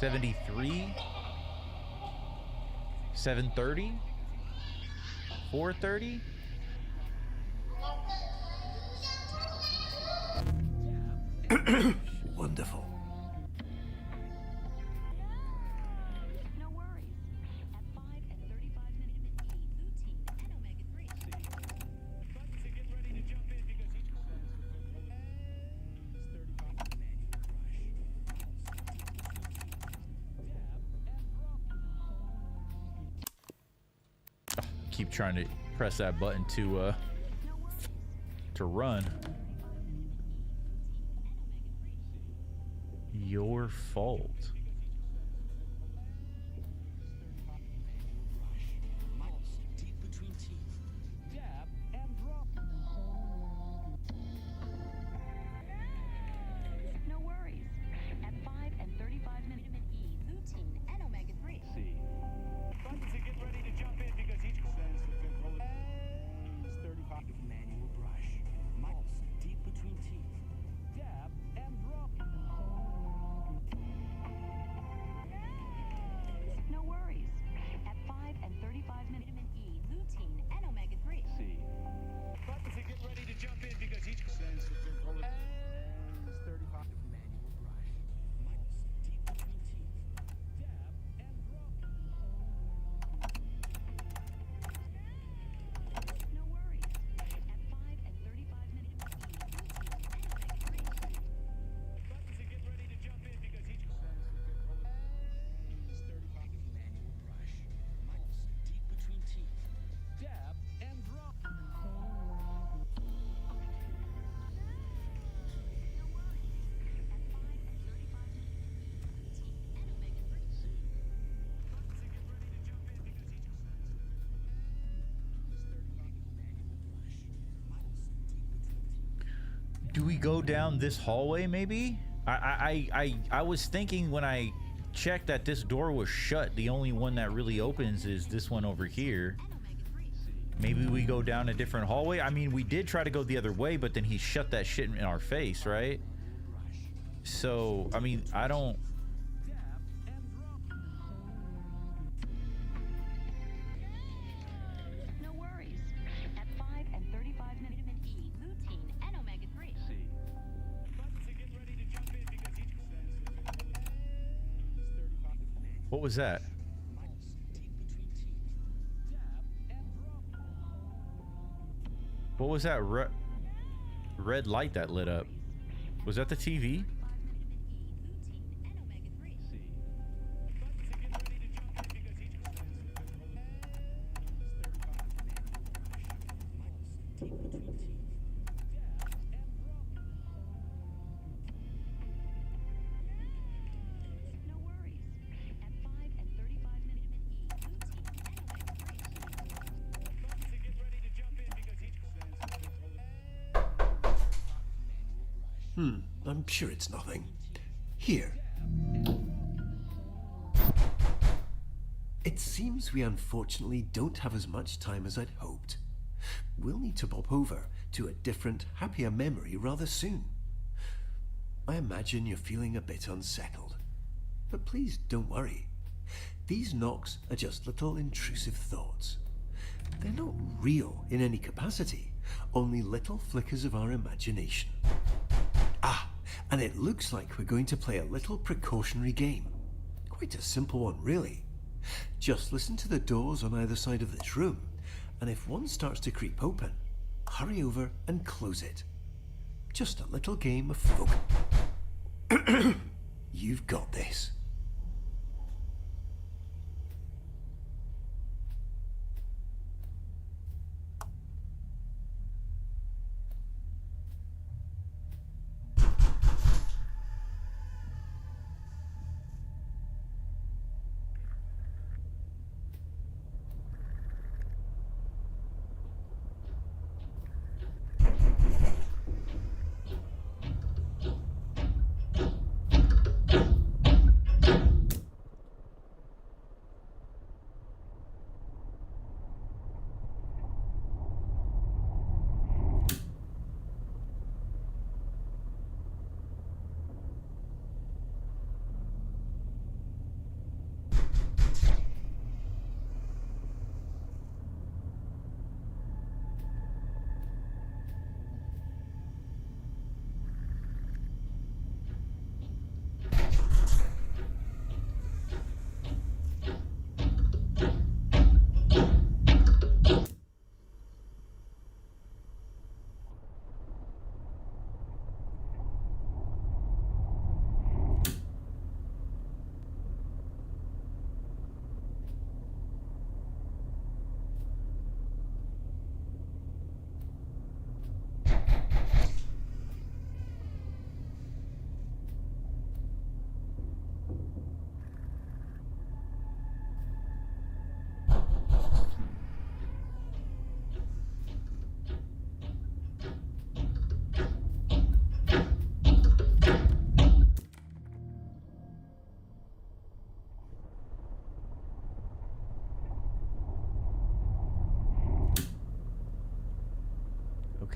$73, $730, $430. Wonderful. No worries. At 5 and 35 minutes, lutein and omega-3. Buttons to get ready to jump in because each says the 35 manual brush. Keep trying to press that button to run. Your fault. Mouse deep between teeth. Dab and drop. Do we go down this hallway maybe? I was thinking when I checked that this door was shut, the only one that really opens is this one over here. Maybe we go down a different hallway. I mean, we did try to go the other way, but then he shut that shit in our face, right? So, I mean, I don't... No worries. At 5 and 35 vitamin E, lutein, and omega-3. Buttons are getting ready to jump in because each sense is 35 manual What was that? mouse deep between teeth. Dab and drop. What was that red light that lit up? Was that the TV? Buttons are getting ready to jump in because each sense is 35 manual mouse deep between teeth. Dab and drop. No worries. At 5 and 35 vitamin E, lutein, and omega-3. Buttons are getting ready to jump in because each sense is manual brush. I'm sure it's nothing. Here. It seems we unfortunately don't have as much time as I'd hoped. We'll need to pop over to a different, happier memory rather soon. I imagine you're feeling a bit unsettled. But please don't worry. These knocks are just little intrusive thoughts. They're not real in any capacity, only little flickers of our imagination. Ah, and it looks like we're going to play a little precautionary game. Quite a simple one, really. Just listen to the doors on either side of this room, and if one starts to creep open, hurry over and close it. Just a little game of focus. You've got this.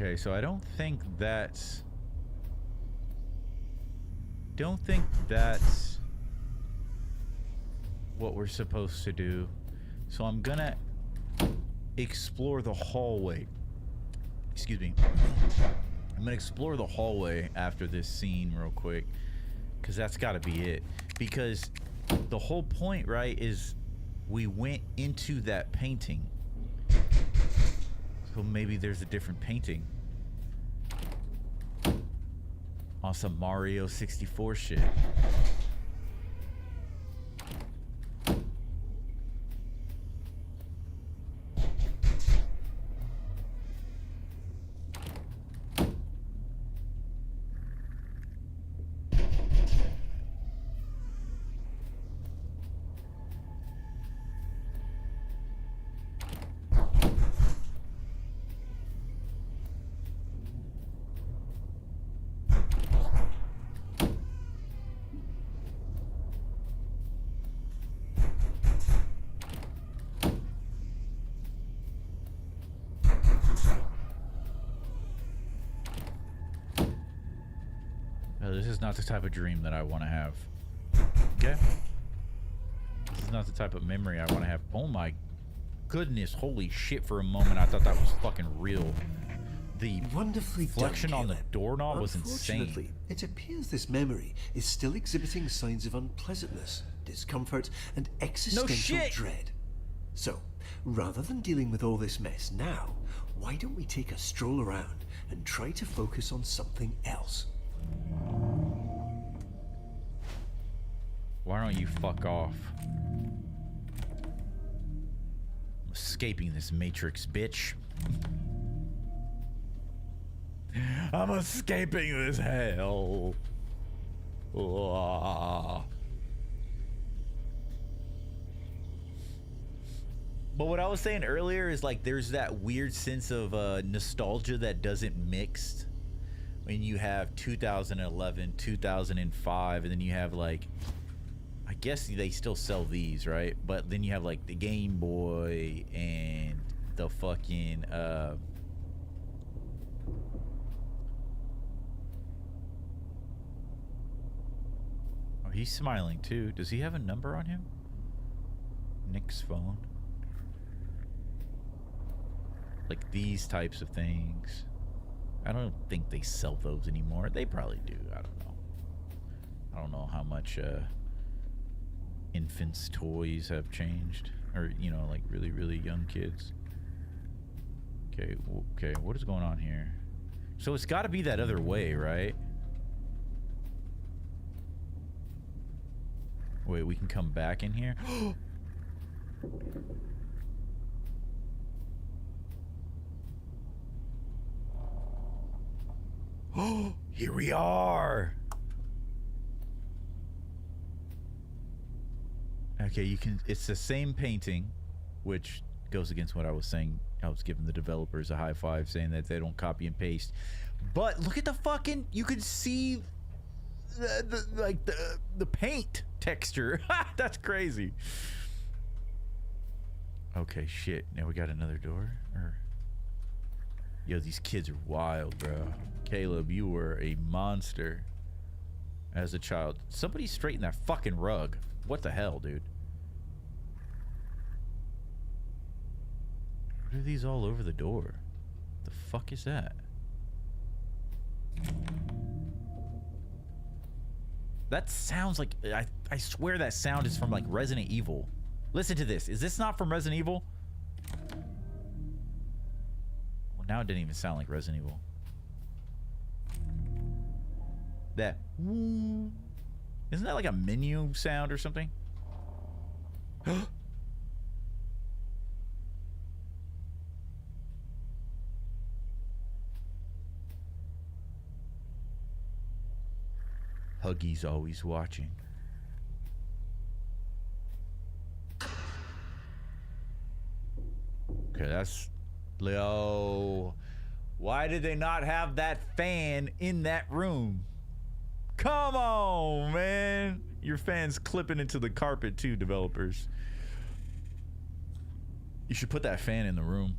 Okay, so I don't think that's what we're supposed to do. So I'm gonna explore the hallway. Excuse me. I'm gonna explore the hallway after this scene real quick, because that's gotta be it. Because the whole point, right, is we went into that painting. So maybe there's a different painting. On some Mario 64 shit. This is not the type of dream that I want to have. Okay? This is not the type of memory I want to have. Oh my goodness, holy shit, for a moment I thought that was fucking real. The Wonderfully done, reflection on the Caleb. doorknob was insane. Unfortunately, it appears this memory is still exhibiting signs of unpleasantness, discomfort, and existential shit! dread. So, rather than dealing with all this mess now, why don't we take a stroll around and try to focus on something else? Why don't you fuck off? I'm escaping this matrix, bitch. I'm escaping this hell. Ah. But what I was saying earlier is like there's that weird sense of nostalgia that doesn't mix when you have 2011, 2005, and then you have like, I guess they still sell these, right? But then you have like the Game Boy and the fucking oh, he's smiling too. Does he have a number on him? Nick's phone. Like these types of things. I don't think they sell those anymore. They probably do. I don't know. I don't know how much infants' toys have changed, or you know, like really, really young kids. Okay, okay. What is going on here? So it's got to be that other way, right? Wait, we can come back in here. Oh, here we are. Okay, you can, it's the same painting, which goes against what I was saying. I was giving the developers a high five saying that they don't copy and paste. But look at the fucking, you could see the paint texture. That's crazy. Okay, shit. Now we got another door. Yo, these kids are wild, bro. Caleb, you were a monster as a child. Somebody straighten that fucking rug. What the hell, dude? What are these all over the door? The fuck is that? That sounds like... I swear that sound is from, like, Resident Evil. Listen to this. Is this not from Resident Evil? Well, now it didn't even sound like Resident Evil. That... Isn't that like a menu sound or something? Huggy's always watching. Okay, that's... Leo. Why did they not have that fan in that room? Come on, man. Your fan's clipping into the carpet too, developers. You should put that fan in the room.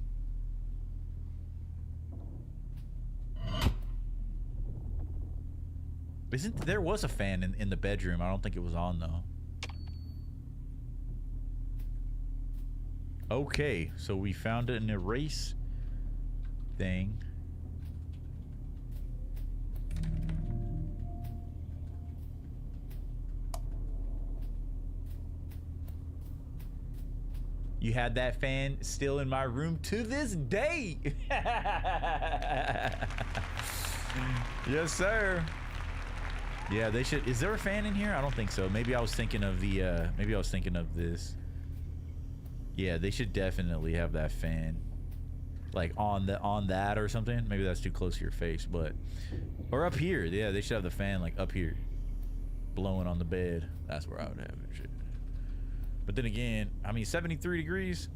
There was a fan in the bedroom. I don't think it was on though. Okay, so we found an erase thing. You had that fan still in my room to this day. Yes, sir. Yeah, they should. Is there a fan in here? I don't think so. Maybe I was thinking of the, maybe I was thinking of this. Yeah, they should definitely have that fan. Like on that or something. Maybe that's too close to your face, but, or up here. Yeah, they should have the fan like up here. Blowing on the bed. That's where I would have it. Shit. But then again, I mean, 73 degrees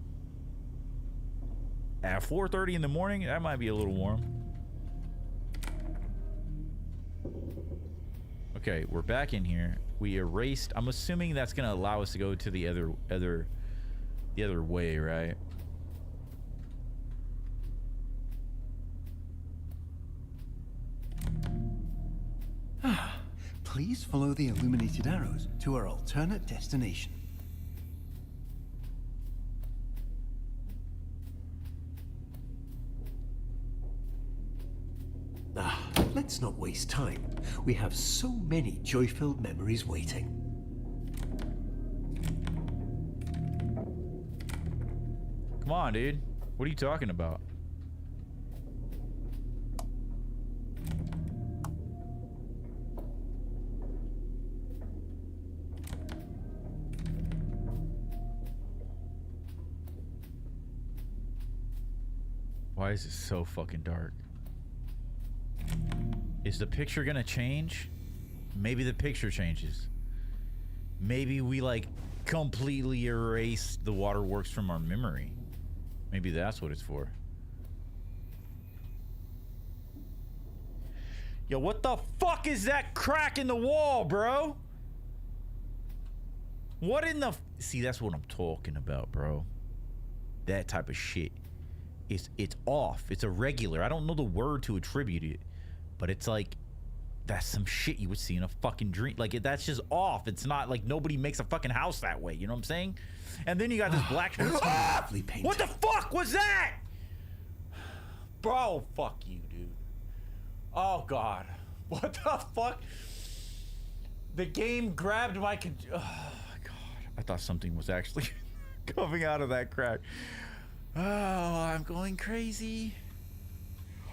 at 4:30 in the morning, that might be a little warm. Okay, we're back in here. We erased. I'm assuming that's gonna allow us to go to the other way, right? Please follow the illuminated arrows to our alternate destination. Let's not waste time. We have so many joy-filled memories waiting. Come on, dude. What are you talking about? Why is it so fucking dark? Is the picture gonna change? Maybe the picture changes. Maybe we like completely erase the WaterWorks from our memory. Maybe that's what it's for. Yo, what the fuck is that crack in the wall, bro? What in the... See, that's what I'm talking about, bro. That type of shit. It's off. It's irregular. I don't know the word to attribute it. But it's like... That's some shit you would see in a fucking dream. Like, that's just off. It's not like nobody makes a fucking house that way. You know what I'm saying? And then you got this black... What the fuck was that? Bro, fuck you, dude. Oh, God. What the fuck? The game grabbed my... Oh, my God. I thought something was actually coming out of that crack. Oh, I'm going crazy.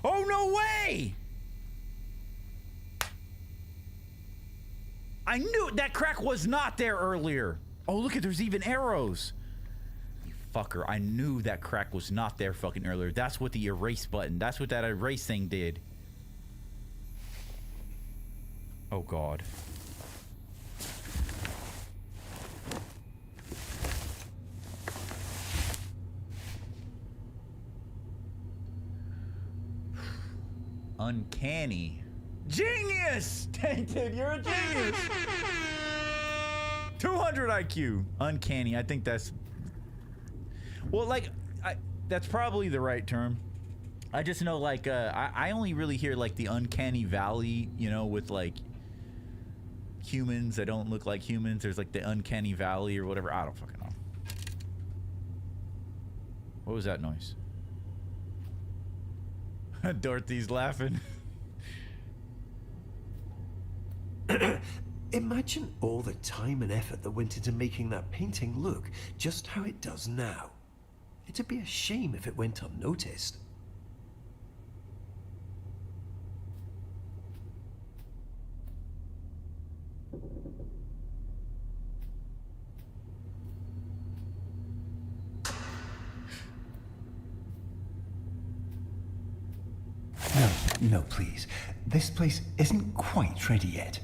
Oh, no way! I knew that crack was not there earlier. Oh, look at, there's even arrows. You fucker, I knew that crack was not there fucking earlier. That's what the erase button, that's what that erase thing did. Oh, God. Uncanny. Genius! Tainted, you're a genius! 200 IQ. Uncanny. I think that's... Well, like, that's probably the right term. I just know, like, I only really hear, like, the uncanny valley, you know, with, like, humans that don't look like humans. There's, like, the uncanny valley or whatever. I don't fucking know. What was that noise? Dorothy's laughing. Imagine all the time and effort that went into making that painting look just how it does now. It'd be a shame if it went unnoticed. No, please. This place isn't quite ready yet.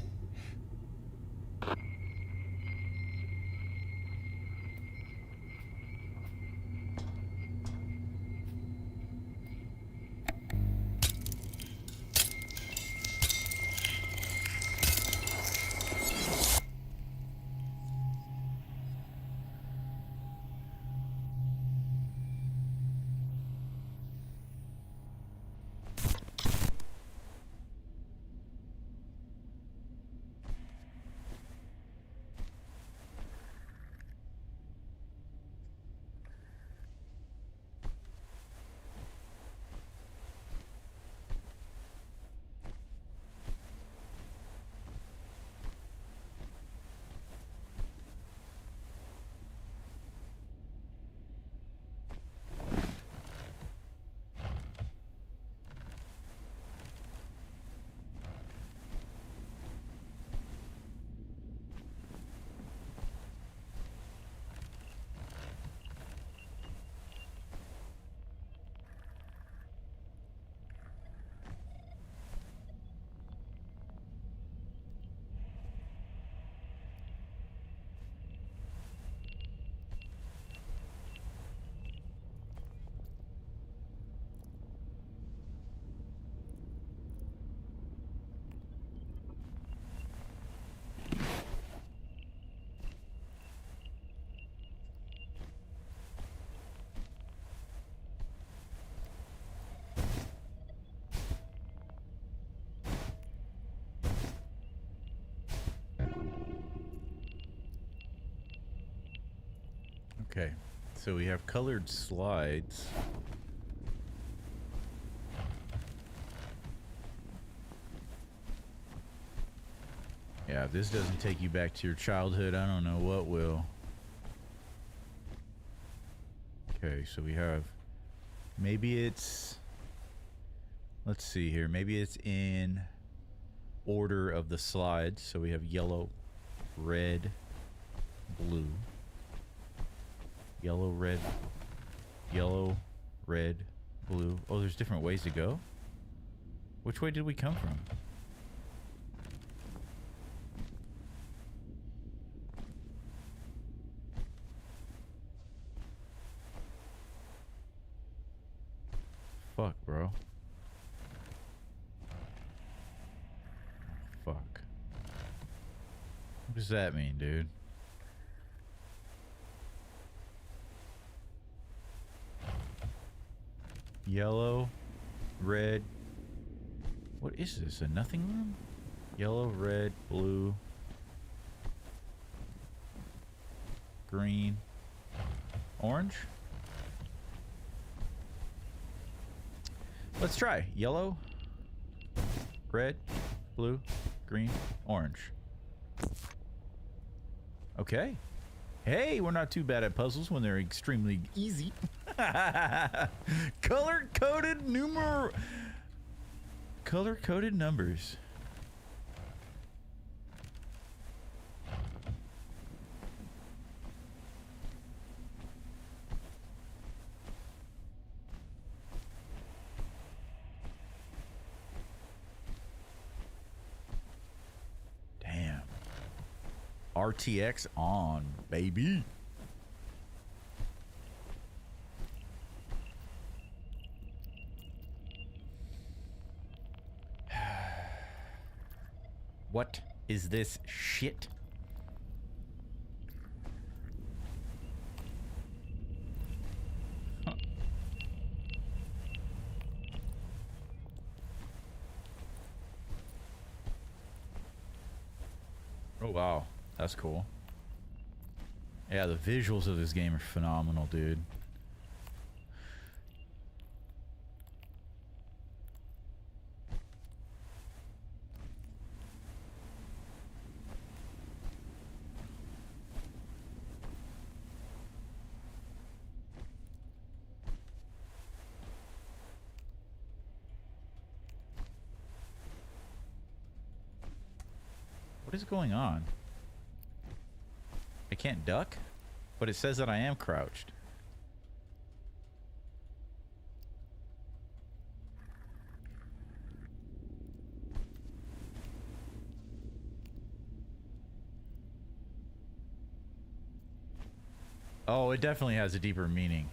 Okay, so we have colored slides. Yeah, if this doesn't take you back to your childhood, I don't know what will. Okay, so we have... Maybe it's... Let's see here. Maybe it's in order of the slides. So we have yellow, red, blue. Yellow, red, blue. Oh, there's different ways to go? Which way did we come from? Fuck, bro. Fuck. What does that mean, dude? Yellow, red. What is this? A nothing room? Yellow, red, blue, green, orange. Let's try. Yellow, red, blue, green, orange. Okay. Hey, we're not too bad at puzzles when they're extremely easy. Color-coded numbers. Damn. RTX on, baby. What is this shit? Huh. Oh wow, that's cool. Yeah, the visuals of this game are phenomenal, dude. What is going on? I can't duck, but it says that I am crouched. Oh, it definitely has a deeper meaning.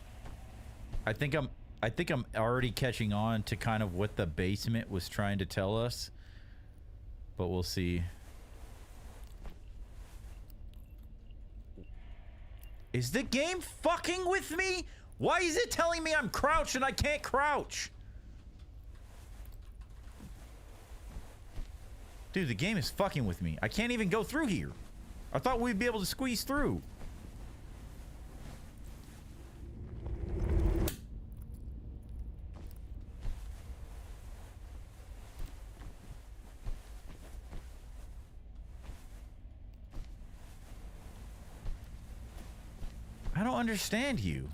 I think I'm already catching on to kind of what the basement was trying to tell us, but we'll see. Is the game fucking with me? Why is it telling me I'm crouched and I can't crouch? Dude, the game is fucking with me. I can't even go through here. I thought we'd be able to squeeze through. I don't understand you.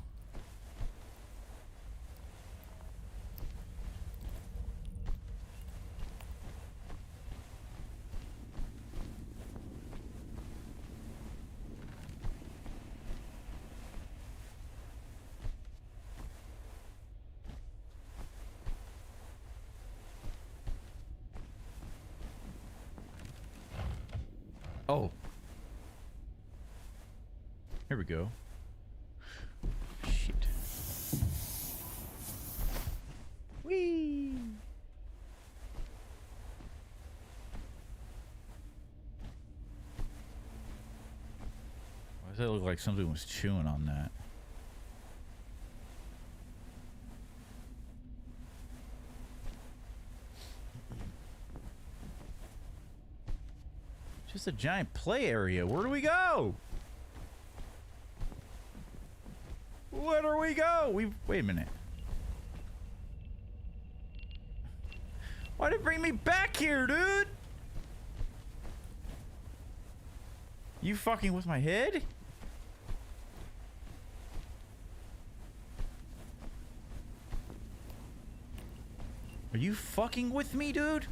Oh. Here we go. Shit. Whee! Why does that look like something was chewing on that? Just a giant play area. Where do we go? Where do we go? Wait a minute. Why did it bring me back here, dude? You fucking with my head? Are you fucking with me, dude?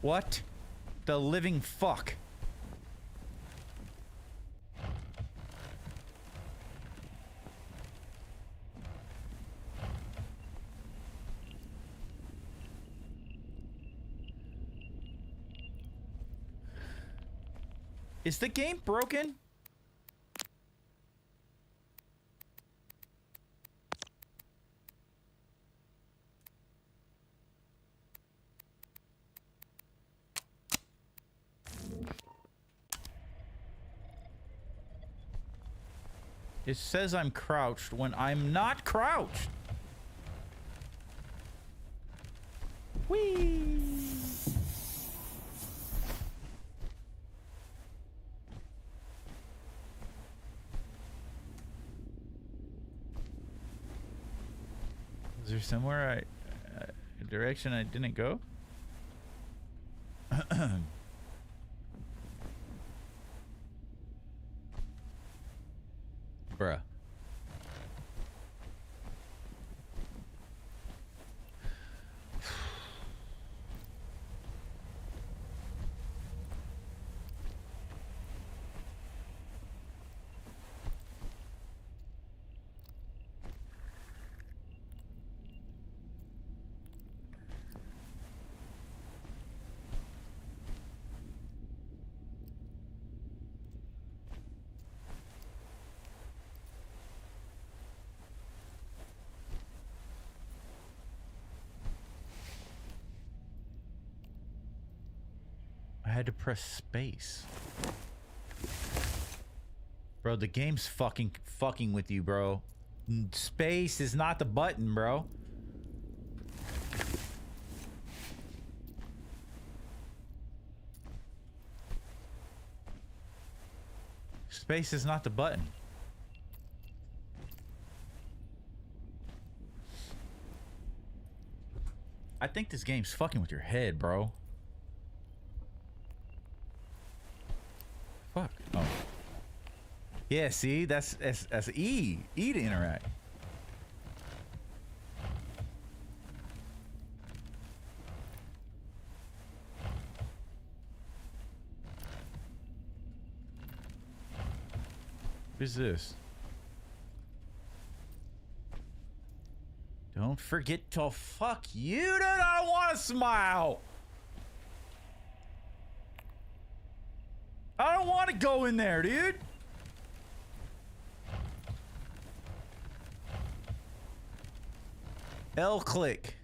What the living fuck? Is the game broken? It says I'm crouched when I'm not crouched. Whee! Is there somewhere a direction I didn't go? Bruh. I had to press space. Bro, the game's fucking with you, bro. Space is not the button, bro. Space is not the button. I think this game's fucking with your head, bro. Fuck. Oh. Yeah, see? That's E. E to interact. What is this? Don't forget to fuck you, dude. I don't want to smile. I don't want to go in there, dude. L click.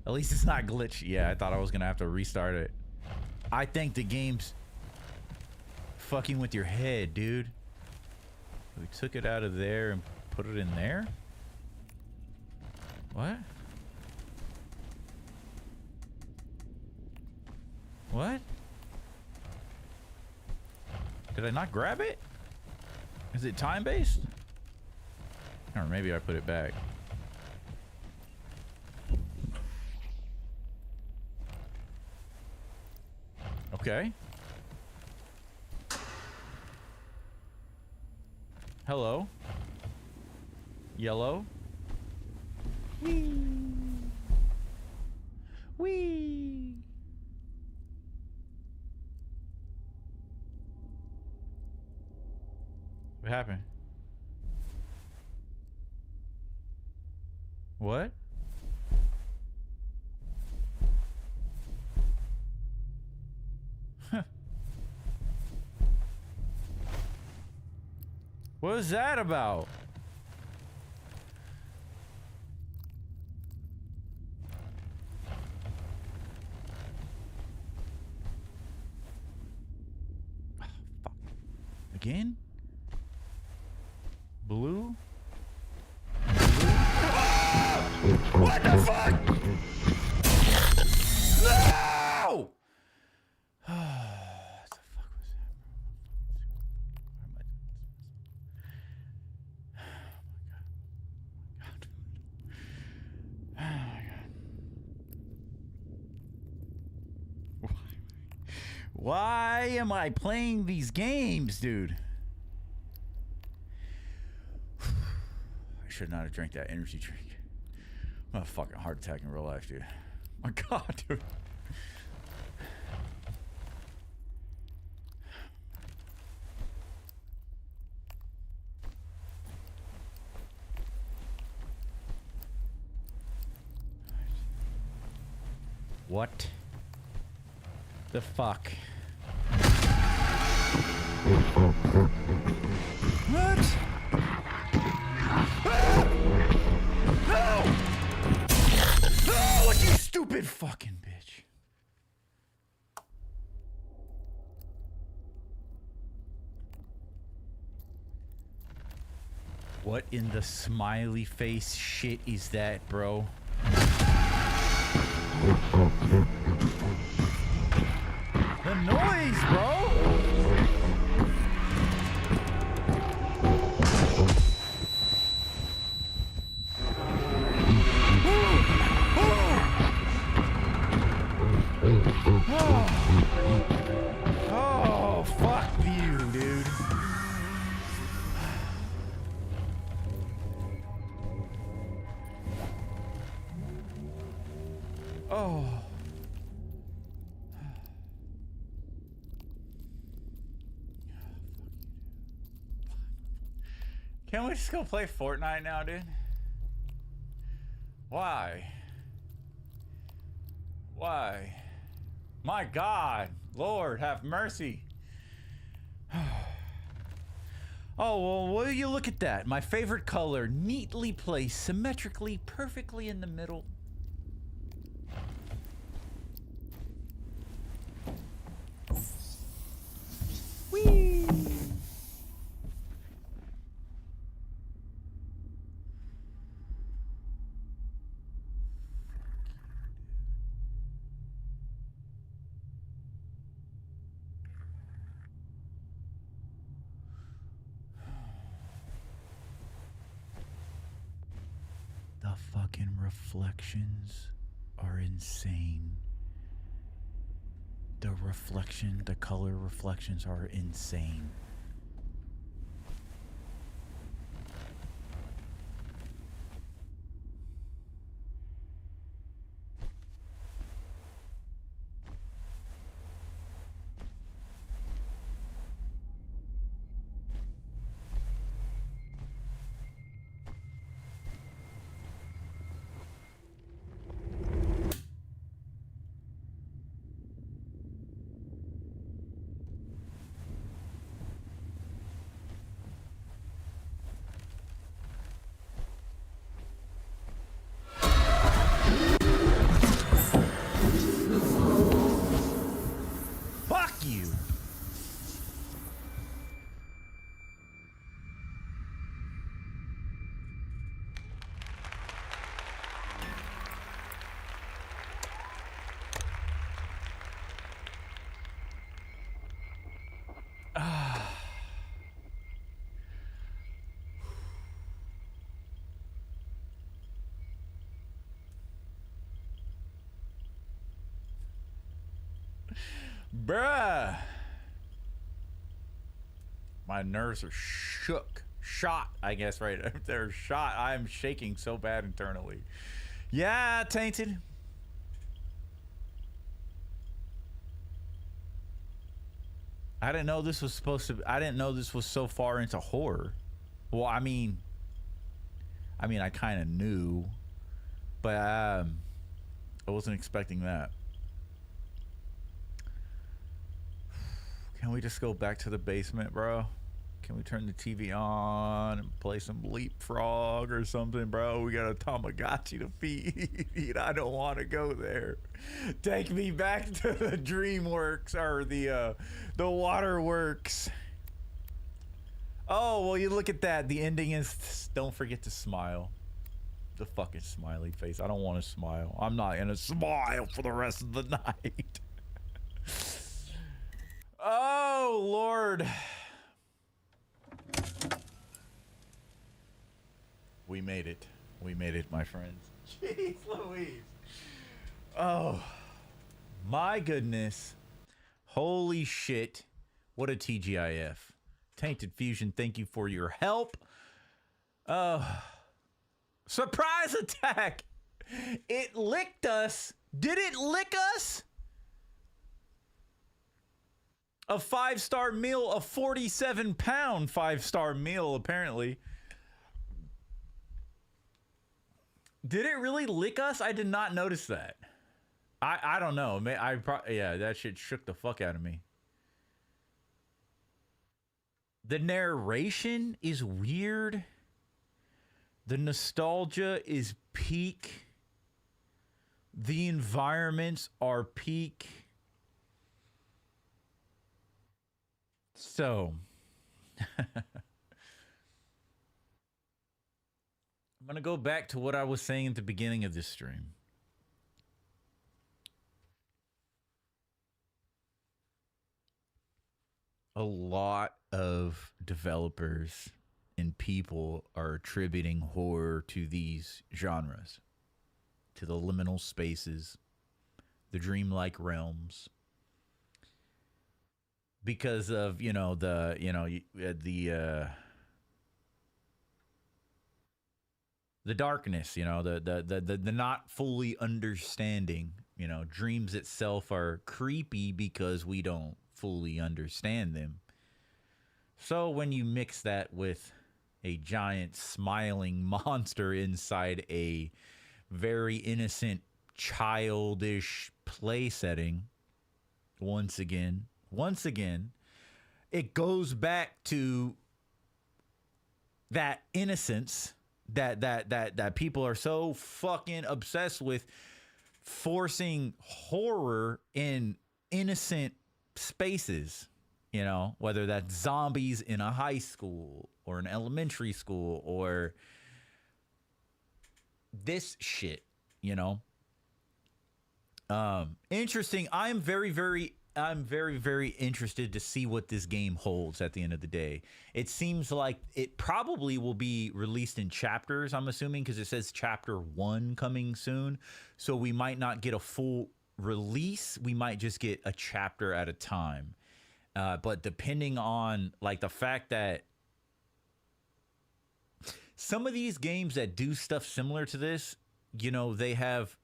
At least it's not glitchy. Yeah, I thought I was gonna have to restart it. I think the game's fucking with your head, dude. We took it out of there and put it in there? What? What? Did I not grab it? Is it time-based? Or maybe I put it back. Okay. Hello. Yellow. Whee. Whee. What happened? What? What was that about? again? Blue? What the fuck? No! What the fuck was that? Oh my god. Why am I playing these games, dude? I should not have drank that energy drink. I'm a fucking heart attack in real life, dude. My god, dude. What the fuck? What? No! No! What, you stupid fucking bitch. What in the smiley face shit is that, bro? The noise, bro! Oh, fuck you, dude. Oh. Can't we just go play Fortnite now, dude? Why? Why? My God, Lord, have mercy. Oh, well, will you look at that? My favorite color, neatly placed, symmetrically, perfectly in the middle. Whee! The fucking reflections are insane. The color reflections are insane. Fuck you! Bruh. My nerves are shook. Shot, I guess, right? They're shot. I am shaking so bad internally. Yeah, Tainted. I didn't know this was supposed to... I didn't know this was so far into horror. Well, I mean, I kind of knew. But I wasn't expecting that. Can we just go back to the basement, bro? Can we turn the TV on and play some Leapfrog or something, bro? We got a Tamagotchi to feed. I don't want to go there. Take me back to the DreamWorks or the WaterWorks. Oh, well, you look at that. The ending is don't forget to smile. The fucking smiley face. I don't want to smile. I'm not gonna smile for the rest of the night. Oh, Lord. We made it. We made it, my friends. Jeez Louise. Oh, my goodness. Holy shit. What a TGIF. Tainted Fusion, thank you for your help. Surprise attack. It licked us. Did it lick us? A 5-star meal, a 47-pound 5-star meal, apparently. Did it really lick us? I did not notice that. I don't know. Yeah, that shit shook the fuck out of me. The narration is weird. The nostalgia is peak. The environments are peak. So, I'm going to go back to what I was saying at the beginning of this stream. A lot of developers and people are attributing horror to these genres, to the liminal spaces, the dreamlike realms, because of the darkness, the not fully understanding. Dreams itself are creepy because we don't fully understand them. So when you mix that with a giant smiling monster inside a very innocent, childish play setting, once again, it goes back to that innocence that people are so fucking obsessed with, forcing horror in innocent spaces, whether that's zombies in a high school or an elementary school or this shit, interesting. I'm very, very interested to see what this game holds at the end of the day. It seems like it probably will be released in chapters, I'm assuming, because it says chapter 1 coming soon. So we might not get a full release. We might just get a chapter at a time. But depending on the fact that some of these games that do stuff similar to this, they have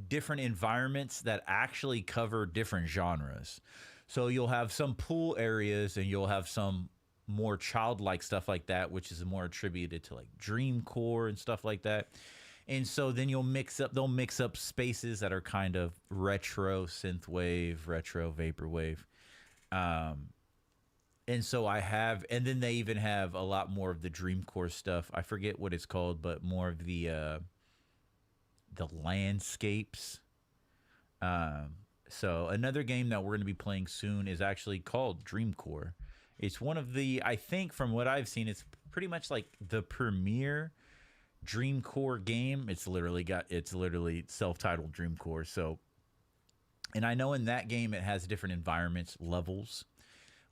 different environments that actually cover different genres. So you'll have some pool areas and you'll have some more childlike stuff like that, which is more attributed to dreamcore and stuff like that. And so then they'll mix up spaces that are kind of retro synthwave, retro vaporwave. And so and then they even have a lot more of the dreamcore stuff. I forget what it's called, but more of the landscapes. So another game that we're going to be playing soon is actually called Dreamcore. It's one of I think from what I've seen, it's pretty much like the premier Dreamcore game. It's literally self-titled Dreamcore. So, and I know in that game it has different environments, levels,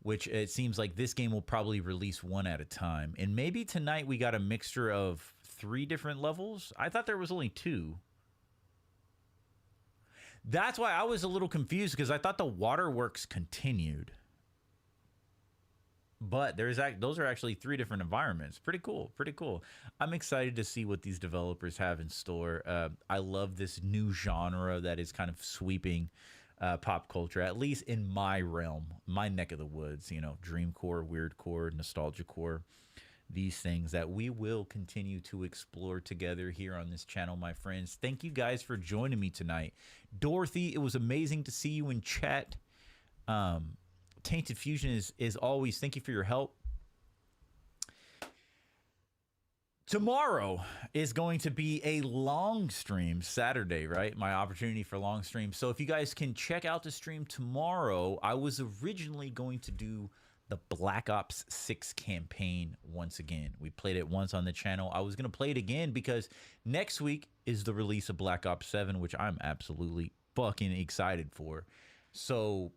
which it seems like this game will probably release one at a time. And maybe tonight we got a mixture of 3 different levels. I thought there was only 2. That's why I was a little confused, because I thought the WaterWorks continued. But those are actually 3 different environments. Pretty cool. I'm excited to see what these developers have in store. I love this new genre that is kind of sweeping pop culture, at least in my realm, my neck of the woods. Dreamcore, weirdcore, nostalgiacore. These things that we will continue to explore together here on this channel, my friends. Thank you guys for joining me tonight. Dorothy, it was amazing to see you in chat. Tainted Fusion is always, thank you for your help. Tomorrow is going to be a long stream, Saturday, right? My opportunity for long stream. So if you guys can check out the stream tomorrow, I was originally going to do the Black Ops 6 campaign once again. We played it once on the channel. I was going to play it again because next week is the release of Black Ops 7, which I'm absolutely fucking excited for. So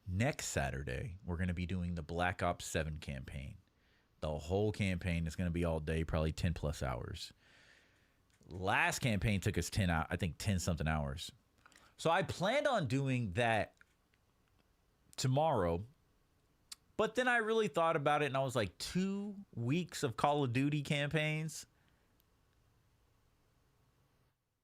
next Saturday, we're going to be doing the Black Ops 7 campaign. The whole campaign is going to be all day, probably 10 plus hours. Last campaign took us 10 something hours. So I planned on doing that tomorrow, but then I really thought about it and I was like, 2 weeks of Call of Duty campaigns.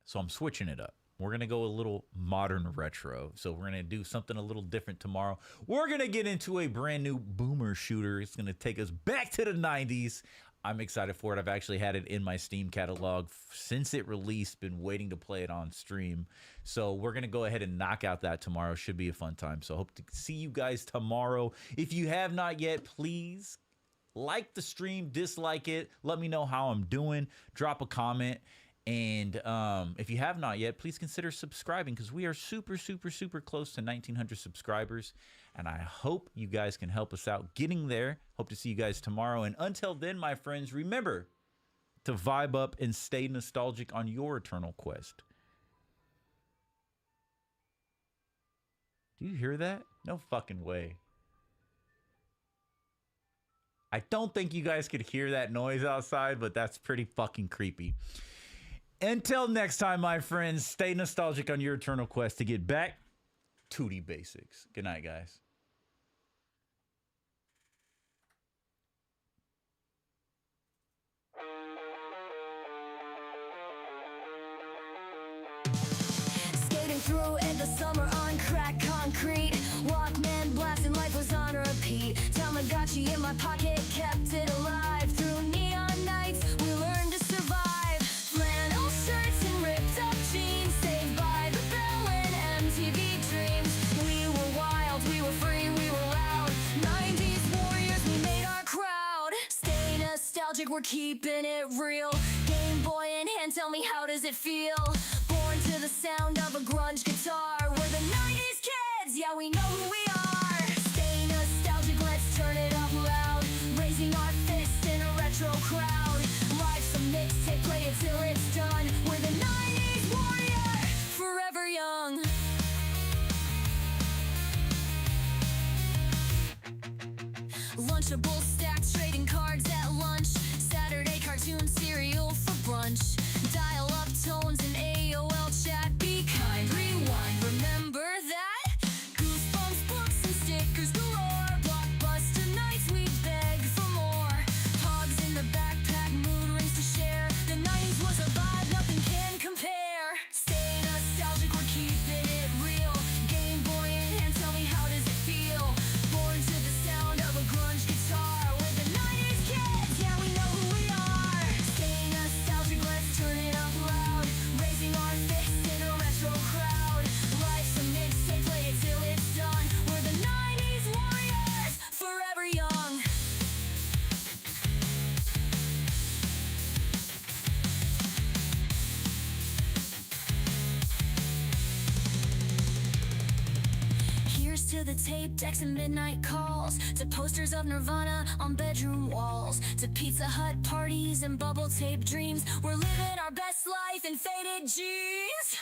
So I'm switching it up. We're going to go a little modern retro. So we're going to do something a little different tomorrow. We're going to get into a brand new boomer shooter. It's going to take us back to the 90s. I'm excited for it. I've actually had it in my Steam catalog since it released, been waiting to play it on stream. So we're going to go ahead and knock out that tomorrow. Should be a fun time. So I hope to see you guys tomorrow. If you have not yet, please like the stream, dislike it. Let me know how I'm doing. Drop a comment. And if you have not yet, please consider subscribing because we are super, super, super close to 1,900 subscribers. And I hope you guys can help us out getting there. Hope to see you guys tomorrow. And until then, my friends, remember to vibe up and stay nostalgic on your eternal quest. Do you hear that? No fucking way. I don't think you guys could hear that noise outside, but that's pretty fucking creepy. Until next time, my friends, stay nostalgic on your eternal quest to get back to the basics. Good night, guys. Skating through in the summer on cracked concrete. Walkman blasting, life was on repeat. Tamagotchi in my pocket, kept it alive. Through neon nights, we learned to survive. Flannel shirts and ripped up jeans, saved by the bell and MTV dreams. We were wild, we were free, we were loud. 90s warriors, we made our crowd. Stay nostalgic, we're keeping it real. Game Boy in hand, tell me how does it feel? Born to the sound of a grunge guitar. We're the 90s kids, yeah we know who we are. Stay nostalgic, let's turn it up loud. Raising our fists in a retro crowd. Life's a mixtape, play it till it's done. We're the 90s warrior, forever young. Lunchables stacked, trading cards at lunch. Saturday cartoon cereal for brunch. Dial up tones and AOL chat. Be kind, rewind, remember that? Goosebumps, books and stickers galore. Blockbuster nights, we beg for more. Pogs in the backpack, mood rings to share. The 90s was a vibe, nothing can compare. Stay nostalgic, we're keeping it real. Game Boy in hand, tell me how does it feel? Born to the sound of a grunge guitar. We're the 90s kids, yeah we know who we are. Stay nostalgic, let's turn it up loud. Raising our fists in a retro crowd. Life's a mixtape, play it till it's done. We're the 90s warriors, forever young. Here's to the tape decks and midnight calls, to posters of Nirvana on bedroom walls, to Pizza Hut parties and bubble tape dreams. We're living our best life in faded jeans.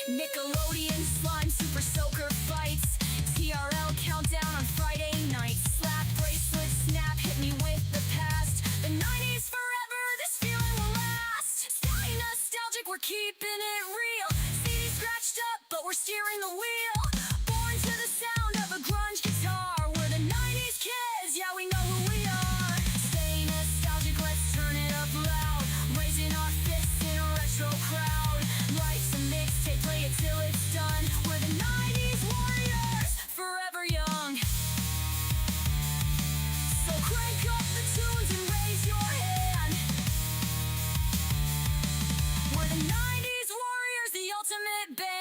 Nickelodeon slime super soaker fights. TRL countdown on Friday nights. Slap bracelet snap hit me with the past. The 90s forever, this feeling will last. Stay nostalgic, we're keeping it real. CD scratched up, but we're steering the wheel. Born to the sound of a grunge guitar. We're the 90s kids, yeah we know who we are. Stay nostalgic, let's turn it up loud. Raising our fists in a retro crowd. Life's a mixtape, play it till it's done. We're the 90s warriors, forever young. So crank up the tunes and raise your hand. We're the 90s warriors, the ultimate band.